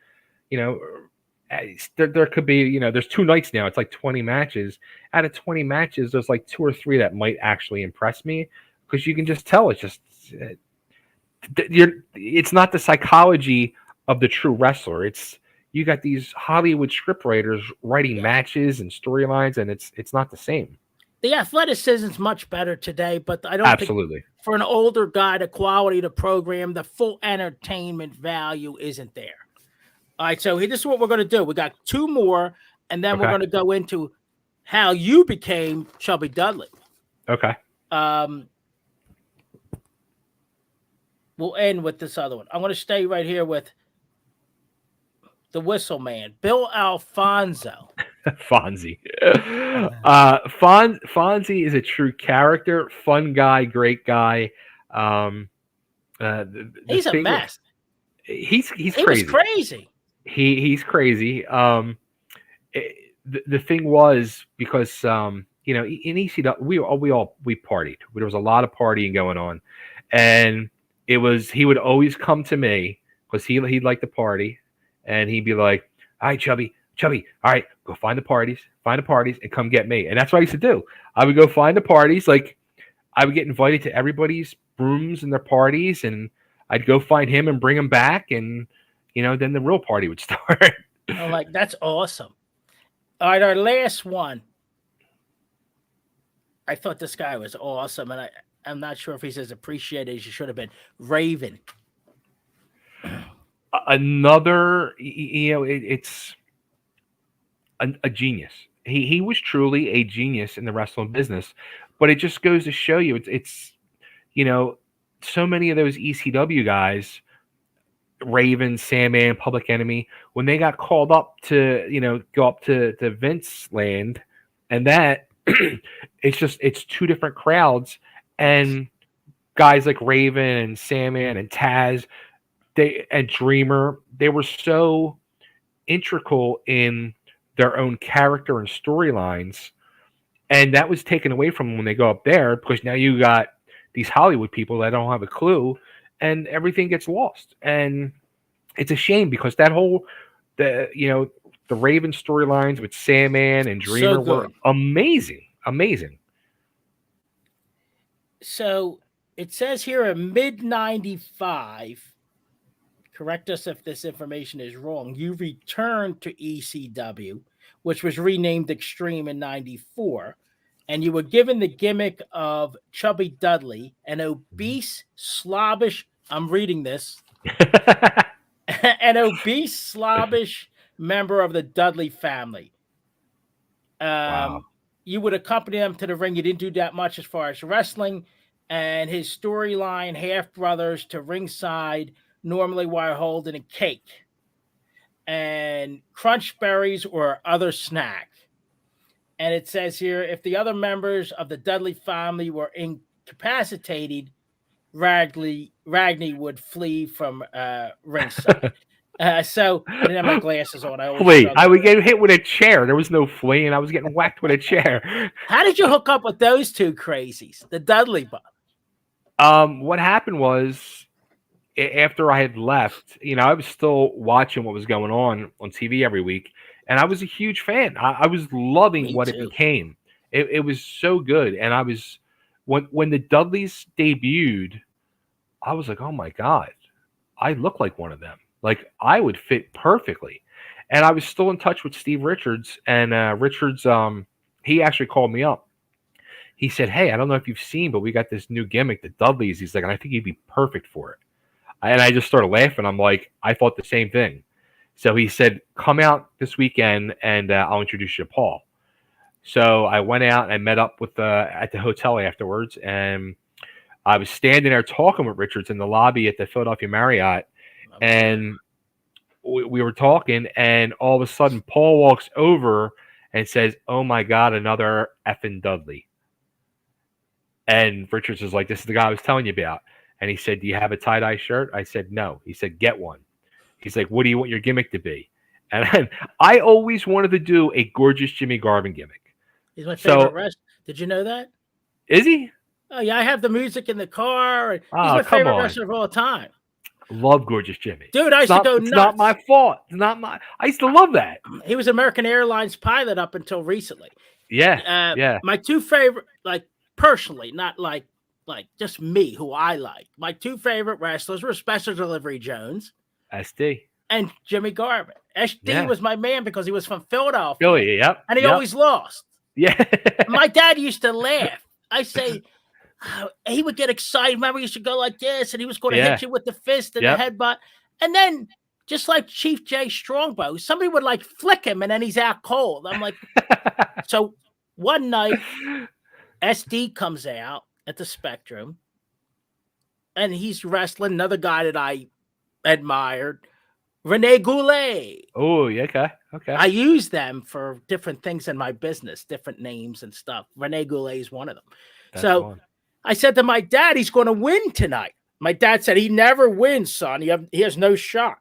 there could be there's 2 nights now. It's like 20 matches. Out of 20 matches, there's like 2 or 3 that might actually impress me because you can just tell it's just it's not the psychology of the true wrestler. It's you got these Hollywood scriptwriters writing matches and storylines, and it's not the same. The athleticism's much better today, but I don't absolutely think for an older guy, the quality of the program, the full entertainment value isn't there. All right, so this is what we're going to do. We got 2 more, and then we're going to go into how you became Chubby Dudley. Okay. We'll end with this other one. I'm going to stay right here with the Whistle Man, Bill Alfonso. Fonzie. Fonzie is a true character, fun guy, great guy. He's a mess. He's he crazy. Was crazy. He's crazy. The thing was because in ECW we partied. There was a lot of partying going on, and he would always come to me because he'd like to party, and he'd be like, "All right, Chubby, all right, go find the parties, and come get me." And that's what I used to do. I would go find the parties. Like I would get invited to everybody's rooms and their parties, and I'd go find him and bring him back, and then the real party would start. I'm like, that's awesome. All right, our last one. I thought this guy was awesome, and I'm not sure if he's as appreciated as he should have been. Raven. Another, it's a genius. He was truly a genius in the wrestling business, but it just goes to show you, it's so many of those ECW guys, Raven, Sandman, Public Enemy, when they got called up to go up to Vince land, and that it's 2 different crowds, and guys like Raven and Sandman and Taz, and Dreamer, they were so integral in their own character and storylines, and that was taken away from them when they go up there because now you got these Hollywood people that don't have a clue, and everything gets lost. And it's a shame because that whole the Raven storylines with Sandman and Dreamer were amazing. So it says here in mid-95, correct us if this information is wrong, you returned to ECW, which was renamed Extreme in 94, and you were given the gimmick of Chubby Dudley, an obese, slobbish, I'm reading this, an obese, slobbish member of the Dudley family. Wow. You would accompany him to the ring. You didn't do that much as far as wrestling, and his storyline, half brothers to ringside, normally while holding a cake and crunch berries or other snack. And it says here, if the other members of the Dudley family were incapacitated, Ragni would flee from ringside. So I didn't have my glasses on. I would get hit with a chair. There was no fleeing. I was getting whacked with a chair. How did you hook up with those 2 crazies, the Dudley brothers? What happened was, after I had left, I was still watching what was going on TV every week, and I was a huge fan. I was loving what it became. It was so good, and I was when the Dudleys debuted, I was like, oh my God, I look like one of them. Like I would fit perfectly, and I was still in touch with Steve Richards, and Richards, he actually called me up. He said, "Hey, I don't know if you've seen, but we got this new gimmick, the Dudleys." He's like, and I think you'd be perfect for it. And I just started laughing. I'm like, I thought the same thing. So he said, come out this weekend and I'll introduce you to Paul. So I went out and I met up with at the hotel afterwards, and I was standing there talking with Richards in the lobby at the Philadelphia Marriott, and we were talking, and all of a sudden Paul walks over and says, "Oh my God, another effing Dudley." And Richards is like, "This is the guy I was telling you about." And he said, "Do you have a tie-dye shirt?" I said, "No." He said, "Get one." He's like, "What do you want your gimmick to be?" And I always wanted to do a gorgeous Jimmy Garvin gimmick. He's my favorite wrestler. Did you know that? Is he? Oh yeah, I have the music in the car. He's Oh, my come favorite on. wrestler of all time. Love gorgeous Jimmy. Dude, I used to go nuts. It's not my fault. It's not my. I used to love that. He was American Airlines pilot up until recently. Yeah, yeah. My two favorite, like personally, not like just me, who I like. My two favorite wrestlers were Special Delivery Jones, SD, and Jimmy Garvin. SD was my man because he was from Philadelphia. Philly, yep. And he always lost. Yeah. My dad used to laugh. I say, he would get excited. Remember, he used to go like this, and he was going to hit you with the fist and the headbutt. And then, just like Chief Jay Strongbow, somebody would like flick him, and then he's out cold. I'm like, so one night, SD comes out at the Spectrum, and he's wrestling another guy that I admired, Rene Goulet. Oh, yeah, okay. I use them for different things in my business, different names and stuff. Rene Goulet is one of them. That's fun. I said to my dad, he's going to win tonight. My dad said, he never wins, son. He has no shot.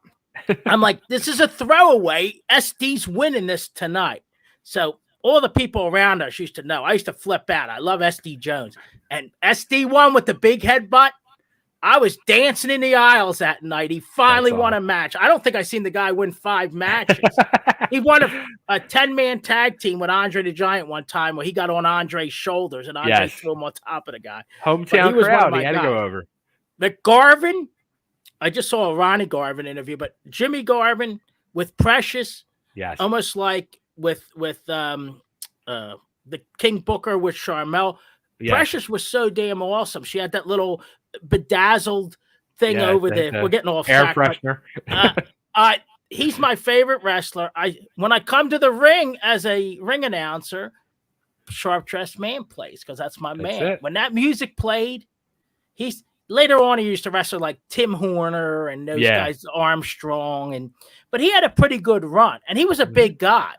I'm like, this is a throwaway. SD's winning this tonight. So all the people around us used to know. I used to flip out. I love SD Jones. And SD won with the big headbutt. I was dancing in the aisles that night. He finally won a match. I don't think I seen the guy win 5 matches. He won a 10-man tag team with Andre the Giant one time where he got on Andre's shoulders and Andre threw him on top of the guy. Hometown crowd. He had to go over. The Garvin, I just saw a Ronnie Garvin interview, but Jimmy Garvin with Precious, almost like with the King Booker with Charmel. Precious was so damn awesome. She had that little bedazzled thing over there. We're getting off air freshener. He's my favorite wrestler. When I come to the ring as a ring announcer, Sharp Dressed Man plays because that's my man. When that music played, later on he used to wrestle like Tim Horner and those guys, Armstrong, but he had a pretty good run, and he was a big guy.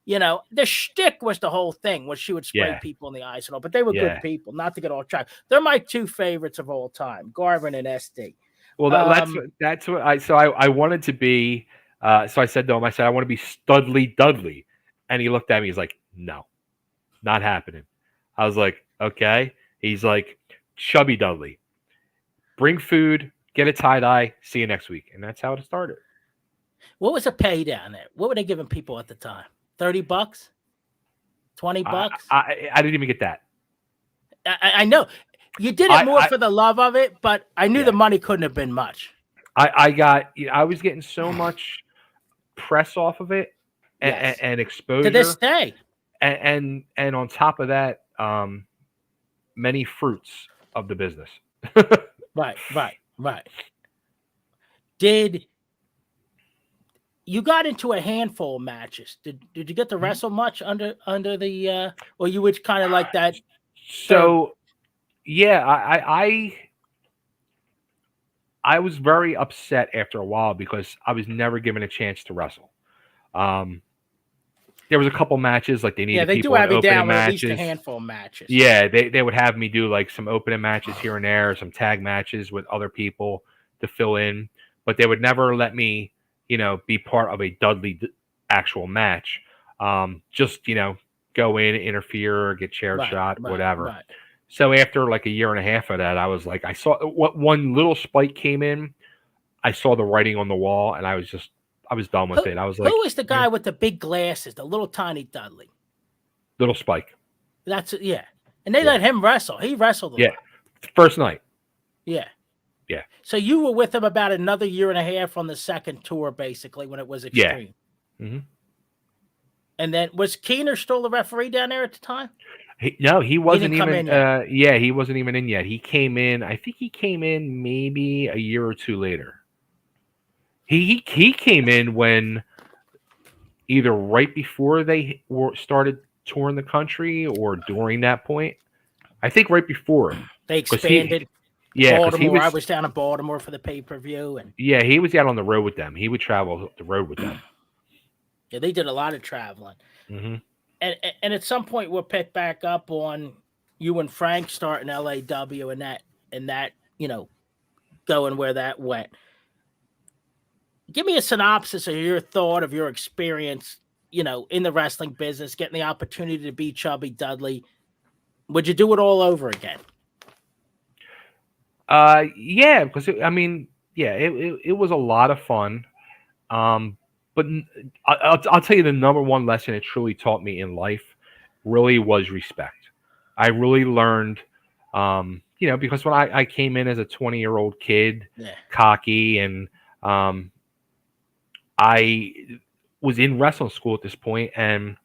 You know, the shtick was the whole thing, was she would spray people in the eyes and all, but they were good people, not to get off track. They're my two favorites of all time, Garvin and SD. Well, that's what I wanted to be. So I said to him, I want to be Studley Dudley. And he looked at me, he's like, no, not happening. I was like, okay. He's like, Chubby Dudley. Bring food, get a tie-dye, see you next week. And that's how it started. What was the pay down there? What were they giving people at the time? $30? $20? I didn't even get that. I know. You did it more for the love of it, but I knew the money couldn't have been much. I was getting so much press off of it and exposure. To this day. And on top of that, many fruits of the business. Right. Did you got into a handful of matches? Did you get to wrestle much under the or you would kind of like that? So yeah, I was very upset after a while because I was never given a chance to wrestle. There was a couple matches like they needed people in opening matches. At least a handful of matches. Yeah, they would have me do like some opening matches here and there, some tag matches with other people to fill in, but they would never let me, be part of a Dudley actual match. Just, go in, interfere, get chair shot, whatever. Right. So after like a year and a half of that, I was like, I saw what one little spike came in. I saw the writing on the wall, and I was done with it. I was like, who is the guy with the big glasses, the little tiny Dudley? Little Spike. That's it, yeah. And they let him wrestle. He wrestled a lot. First night. Yeah. Yeah. So you were with him about another year and a half on the second tour, basically, when it was Extreme. Yeah. Mm-hmm. And then was Keener still the referee down there at the time? No, he wasn't even. He wasn't even in yet. He came in. I think he came in maybe a year or two later. He came in when either right before they started touring the country or during that point. I think right before it. They expanded. Because he Baltimore. I was was down in Baltimore for the pay-per-view, and he was out on the road with them. He would travel the road with them. yeah, they did a lot of traveling. Mm-hmm. And at some point we'll pick back up on you and Frank starting LAW and that going where that went. Give me a synopsis of your thought of your experience, in the wrestling business, getting the opportunity to be Chubby Dudley. Would you do it all over again? Yeah, because it was a lot of fun. But I'll tell you the number one lesson it truly taught me in life really was respect. I really learned, because when I came in as a 20-year-old kid, cocky, and I was in wrestling school at this point, and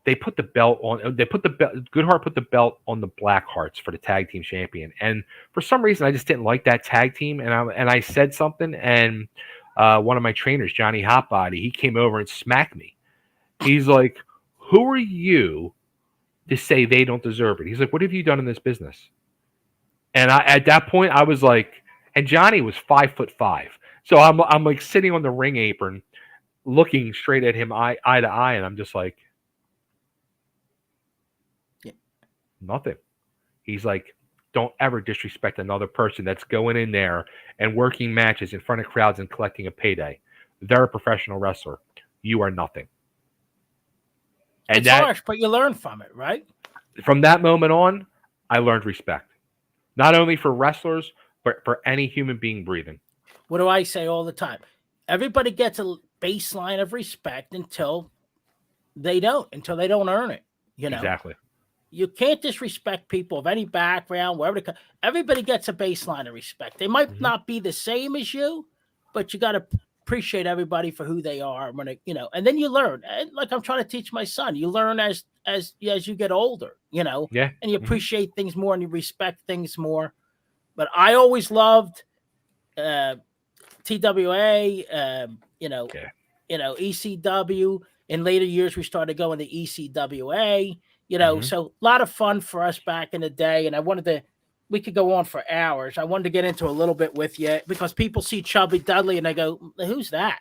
they put the belt on. Goodhart put the belt on the Blackhearts for the tag team champion, and for some reason I just didn't like that tag team, and I said something, and one of my trainers, Johnny Hotbody, he came over and smacked me. He's like, "Who are you to say they don't deserve it?" He's like, "What have you done in this business?" And at that point I was like, and Johnny was 5'5", so I'm like sitting on the ring apron, looking straight at him eye to eye, and I'm just like, nothing. He's like, don't ever disrespect another person that's going in there and working matches in front of crowds and collecting a payday. They're a professional wrestler. You are nothing. And it's harsh, but you learn from it, right? From that moment on, I learned respect. Not only for wrestlers, but for any human being breathing. What do I say all the time? Everybody gets a baseline of respect until they don't earn it. Exactly. You can't disrespect people of any background, wherever they come. Everybody gets a baseline of respect. They might not be the same as you, but you got to appreciate everybody for who they are. And then you learn. Like I'm trying to teach my son, you learn as you get older, and you appreciate things more and you respect things more. But I always loved TWA, ECW. In later years, we started going to ECWA. So a lot of fun for us back in the day. And we could go on for hours. I wanted to get into a little bit with you because people see Chubby Dudley and they go, who's that?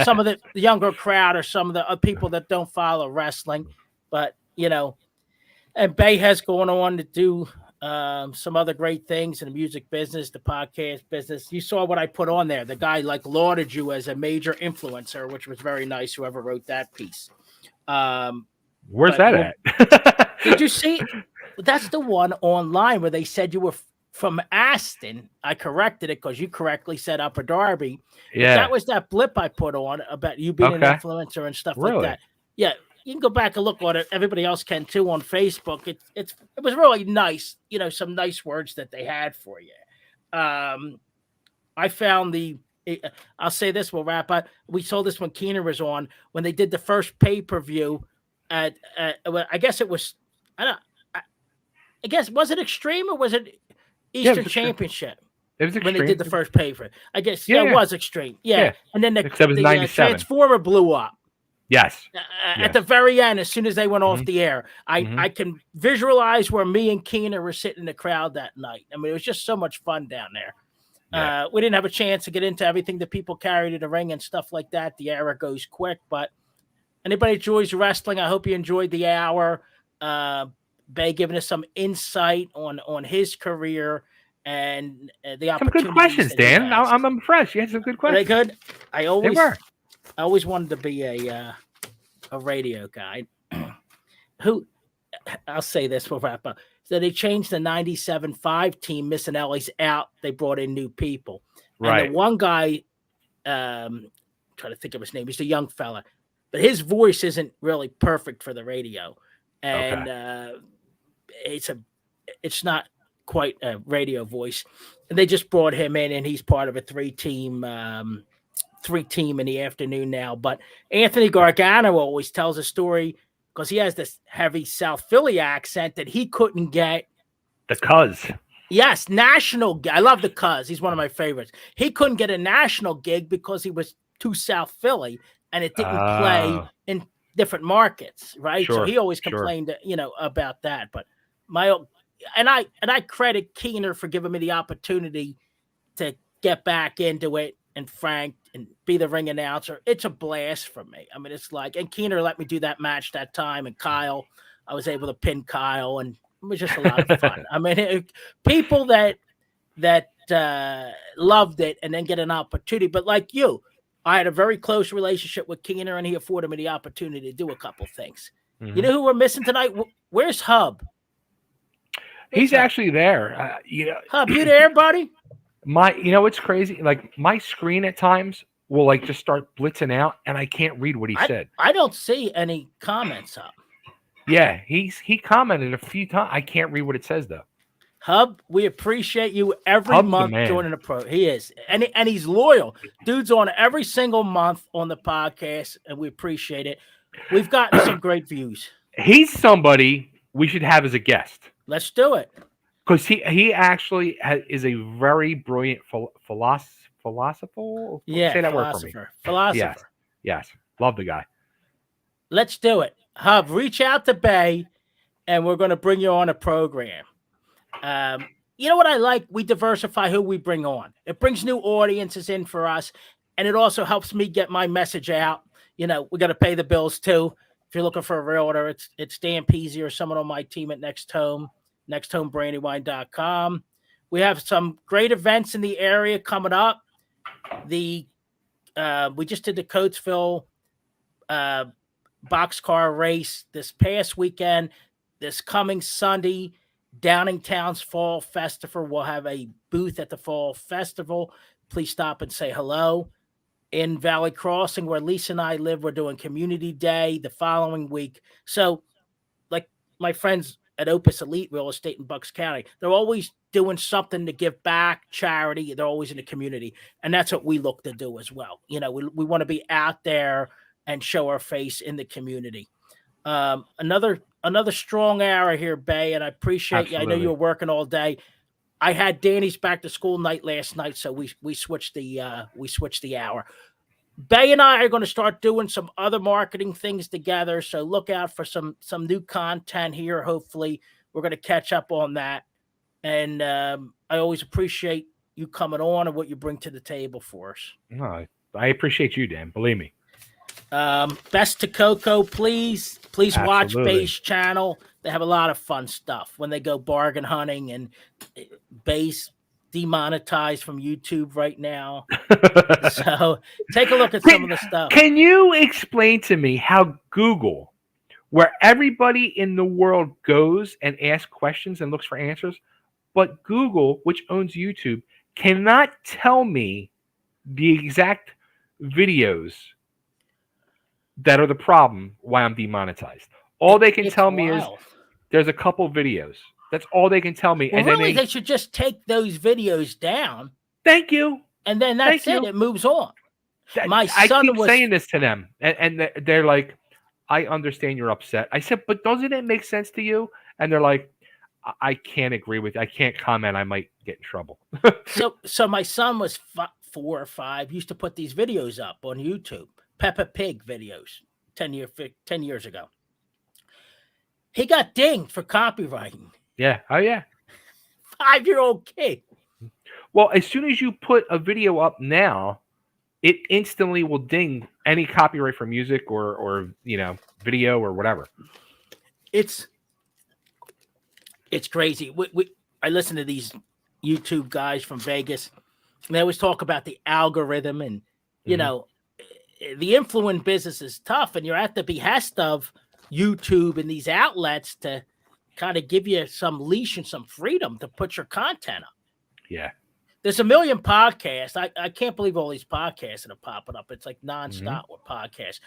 Some of the younger crowd or some of the people that don't follow wrestling. But, and Bay has gone on to do some other great things in the music business, the podcast business. You saw what I put on there. The guy lauded you as a major influencer, which was very nice. Whoever wrote that piece. Where's that at? Did you see? That's the one online where they said you were from Aston. I corrected it because you correctly said Upper Darby. Yeah, that was that blip I put on about you being an influencer and stuff like that. Yeah, you can go back and look on it. Everybody else can too on Facebook. It was really nice. Some nice words that they had for you. I found I'll say this. We'll wrap up. We saw this when Keener was on when they did the first pay-per-view. I guess it was. I guess was it Extreme or was it Eastern Championship? It was Extreme. When they did the first pay-per. I guess it was Extreme. Yeah. And then the Transformer blew up. Yes. At the very end, as soon as they went off the air, I can visualize where me and Keener were sitting in the crowd that night. I mean, it was just so much fun down there. Yeah. We didn't have a chance to get into everything that people carry to the ring and stuff like that. The era goes quick, but anybody enjoys wrestling, I hope you enjoyed the hour. Bay giving us some insight on his career and the opportunities. Some good questions, Dan. I'm impressed. You had some good questions. Are they good? I always wanted to be a radio guy. Who I'll say this, we'll wrap up. So they changed the 97.5 team. Missinelli's out. They brought in new people. Right. And the one guy, trying to think of his name. He's a young fella, but his voice isn't really perfect for the radio. And it's not quite a radio voice. And they just brought him in, and he's part of a three-team in the afternoon now. But Anthony Gargano always tells a story because he has this heavy South Philly accent that he couldn't get. The Cuz. Yes, national. I love the Cuz. He's one of my favorites. He couldn't get a national gig because he was too South Philly, and it didn't play in different markets, right? So Sure, he always sure. complained, about that. But I credit Keener for giving me the opportunity to get back into it, and Frank, and be the ring announcer. It's a blast for me. I mean, it's like, and Keener let me do that match that time, and Kyle, I was able to pin Kyle, and it was just a lot of fun. I mean, people that loved it and then get an opportunity. But like you, I had a very close relationship with Keener, and he afforded me the opportunity to do a couple things. You know who we're missing tonight? Where's Hub? He's actually there. Hub, you there, buddy? It's crazy. Like, my screen at times will like just start blitzing out, and I can't read what he said. I don't see any comments up. Yeah, he commented a few times. I can't read what it says though. Hub, we appreciate you every month joining the pro. He is, and he's loyal. Dude's on every single month on the podcast, and we appreciate it. We've gotten some great views. He's somebody we should have as a guest. Let's do it. Because he actually is a very brilliant philosopher. Yeah, say that word for me. Philosopher. Yes. Love the guy. Let's do it. Hub, reach out to Bay, and we're going to bring you on a program. You know what I like? We diversify who we bring on. It brings new audiences in for us, and it also helps me get my message out. We got to pay the bills too. If you're looking for a realtor, it's Dan Pizzi or someone on my team at Next Home, nexthomebrandywine.com. We have some great events in the area coming up. We just did the Coatesville boxcar race this past weekend. This coming Sunday, Downingtown's Fall Festival. We'll have a booth at the Fall Festival. Please stop and say hello. In Valley Crossing, where Lisa and I live, we're doing Community Day the following week. So, like my friends at Opus Elite Real Estate in Bucks County, they're always doing something to give back, charity. They're always in the community. And that's what we look to do as well. We want to be out there and show our face in the community. Another strong hour here, Bay, and I appreciate Absolutely. you. I know you were working all day. I had Danny's back to school night last night, so we switched the hour. Bay and I are going to start doing some other marketing things together, so look out for some new content here. Hopefully, we're going to catch up on that. And I always appreciate you coming on and what you bring to the table for us. No, I appreciate you, Dan. Believe me. Best to Coco, please watch Absolutely. Bay's channel. They have a lot of fun stuff when they go bargain hunting, and Bay's demonetized from YouTube right now. So take a look at some of the stuff. Can you explain to me how Google, where everybody in the world goes and asks questions and looks for answers, but Google, which owns YouTube, cannot tell me the exact videos that are the problem why I'm demonetized? All they can tell me is there's a couple videos. That's all they can tell me. Well, and really, they should just take those videos down. Thank you. And then that's it. It moves on. I keep saying this to them, and they're like, I understand you're upset. I said, but doesn't it make sense to you? And they're like, I can't agree with you. I can't comment. I might get in trouble. So my son was 4 or 5, used to put these videos up on YouTube, Peppa Pig videos 10 years ago. He got dinged for copywriting. Yeah. Oh, yeah. 5-year-old kid. Well, as soon as you put a video up now, it instantly will ding any copyright for music or video or whatever. It's crazy. I listen to these YouTube guys from Vegas, and they always talk about the algorithm, and the influence business is tough, and you're at the behest of YouTube and these outlets to kind of give you some leash and some freedom to put your content up. Yeah. There's a million podcasts. I can't believe all these podcasts that are popping up. It's like nonstop with podcasts.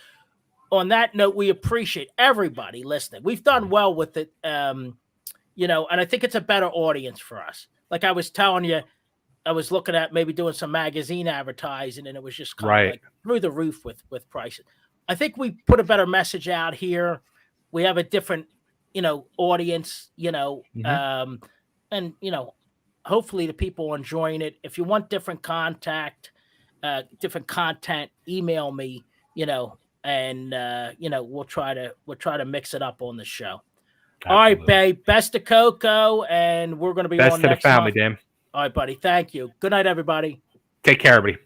On that note, we appreciate everybody listening. We've done well with it, and I think it's a better audience for us. Like I was telling you, I was looking at maybe doing some magazine advertising, and it was just kind of like through the roof with prices. I think we put a better message out here. We have a different, audience, and hopefully the people are enjoying it. If you want different content, email me, and we'll try to mix it up on the show. Absolutely. All right, babe. Best of Coco, and we're going to be Best on to next the family, month. Dan. All right, buddy. Thank you. Good night, everybody. Take care, everybody.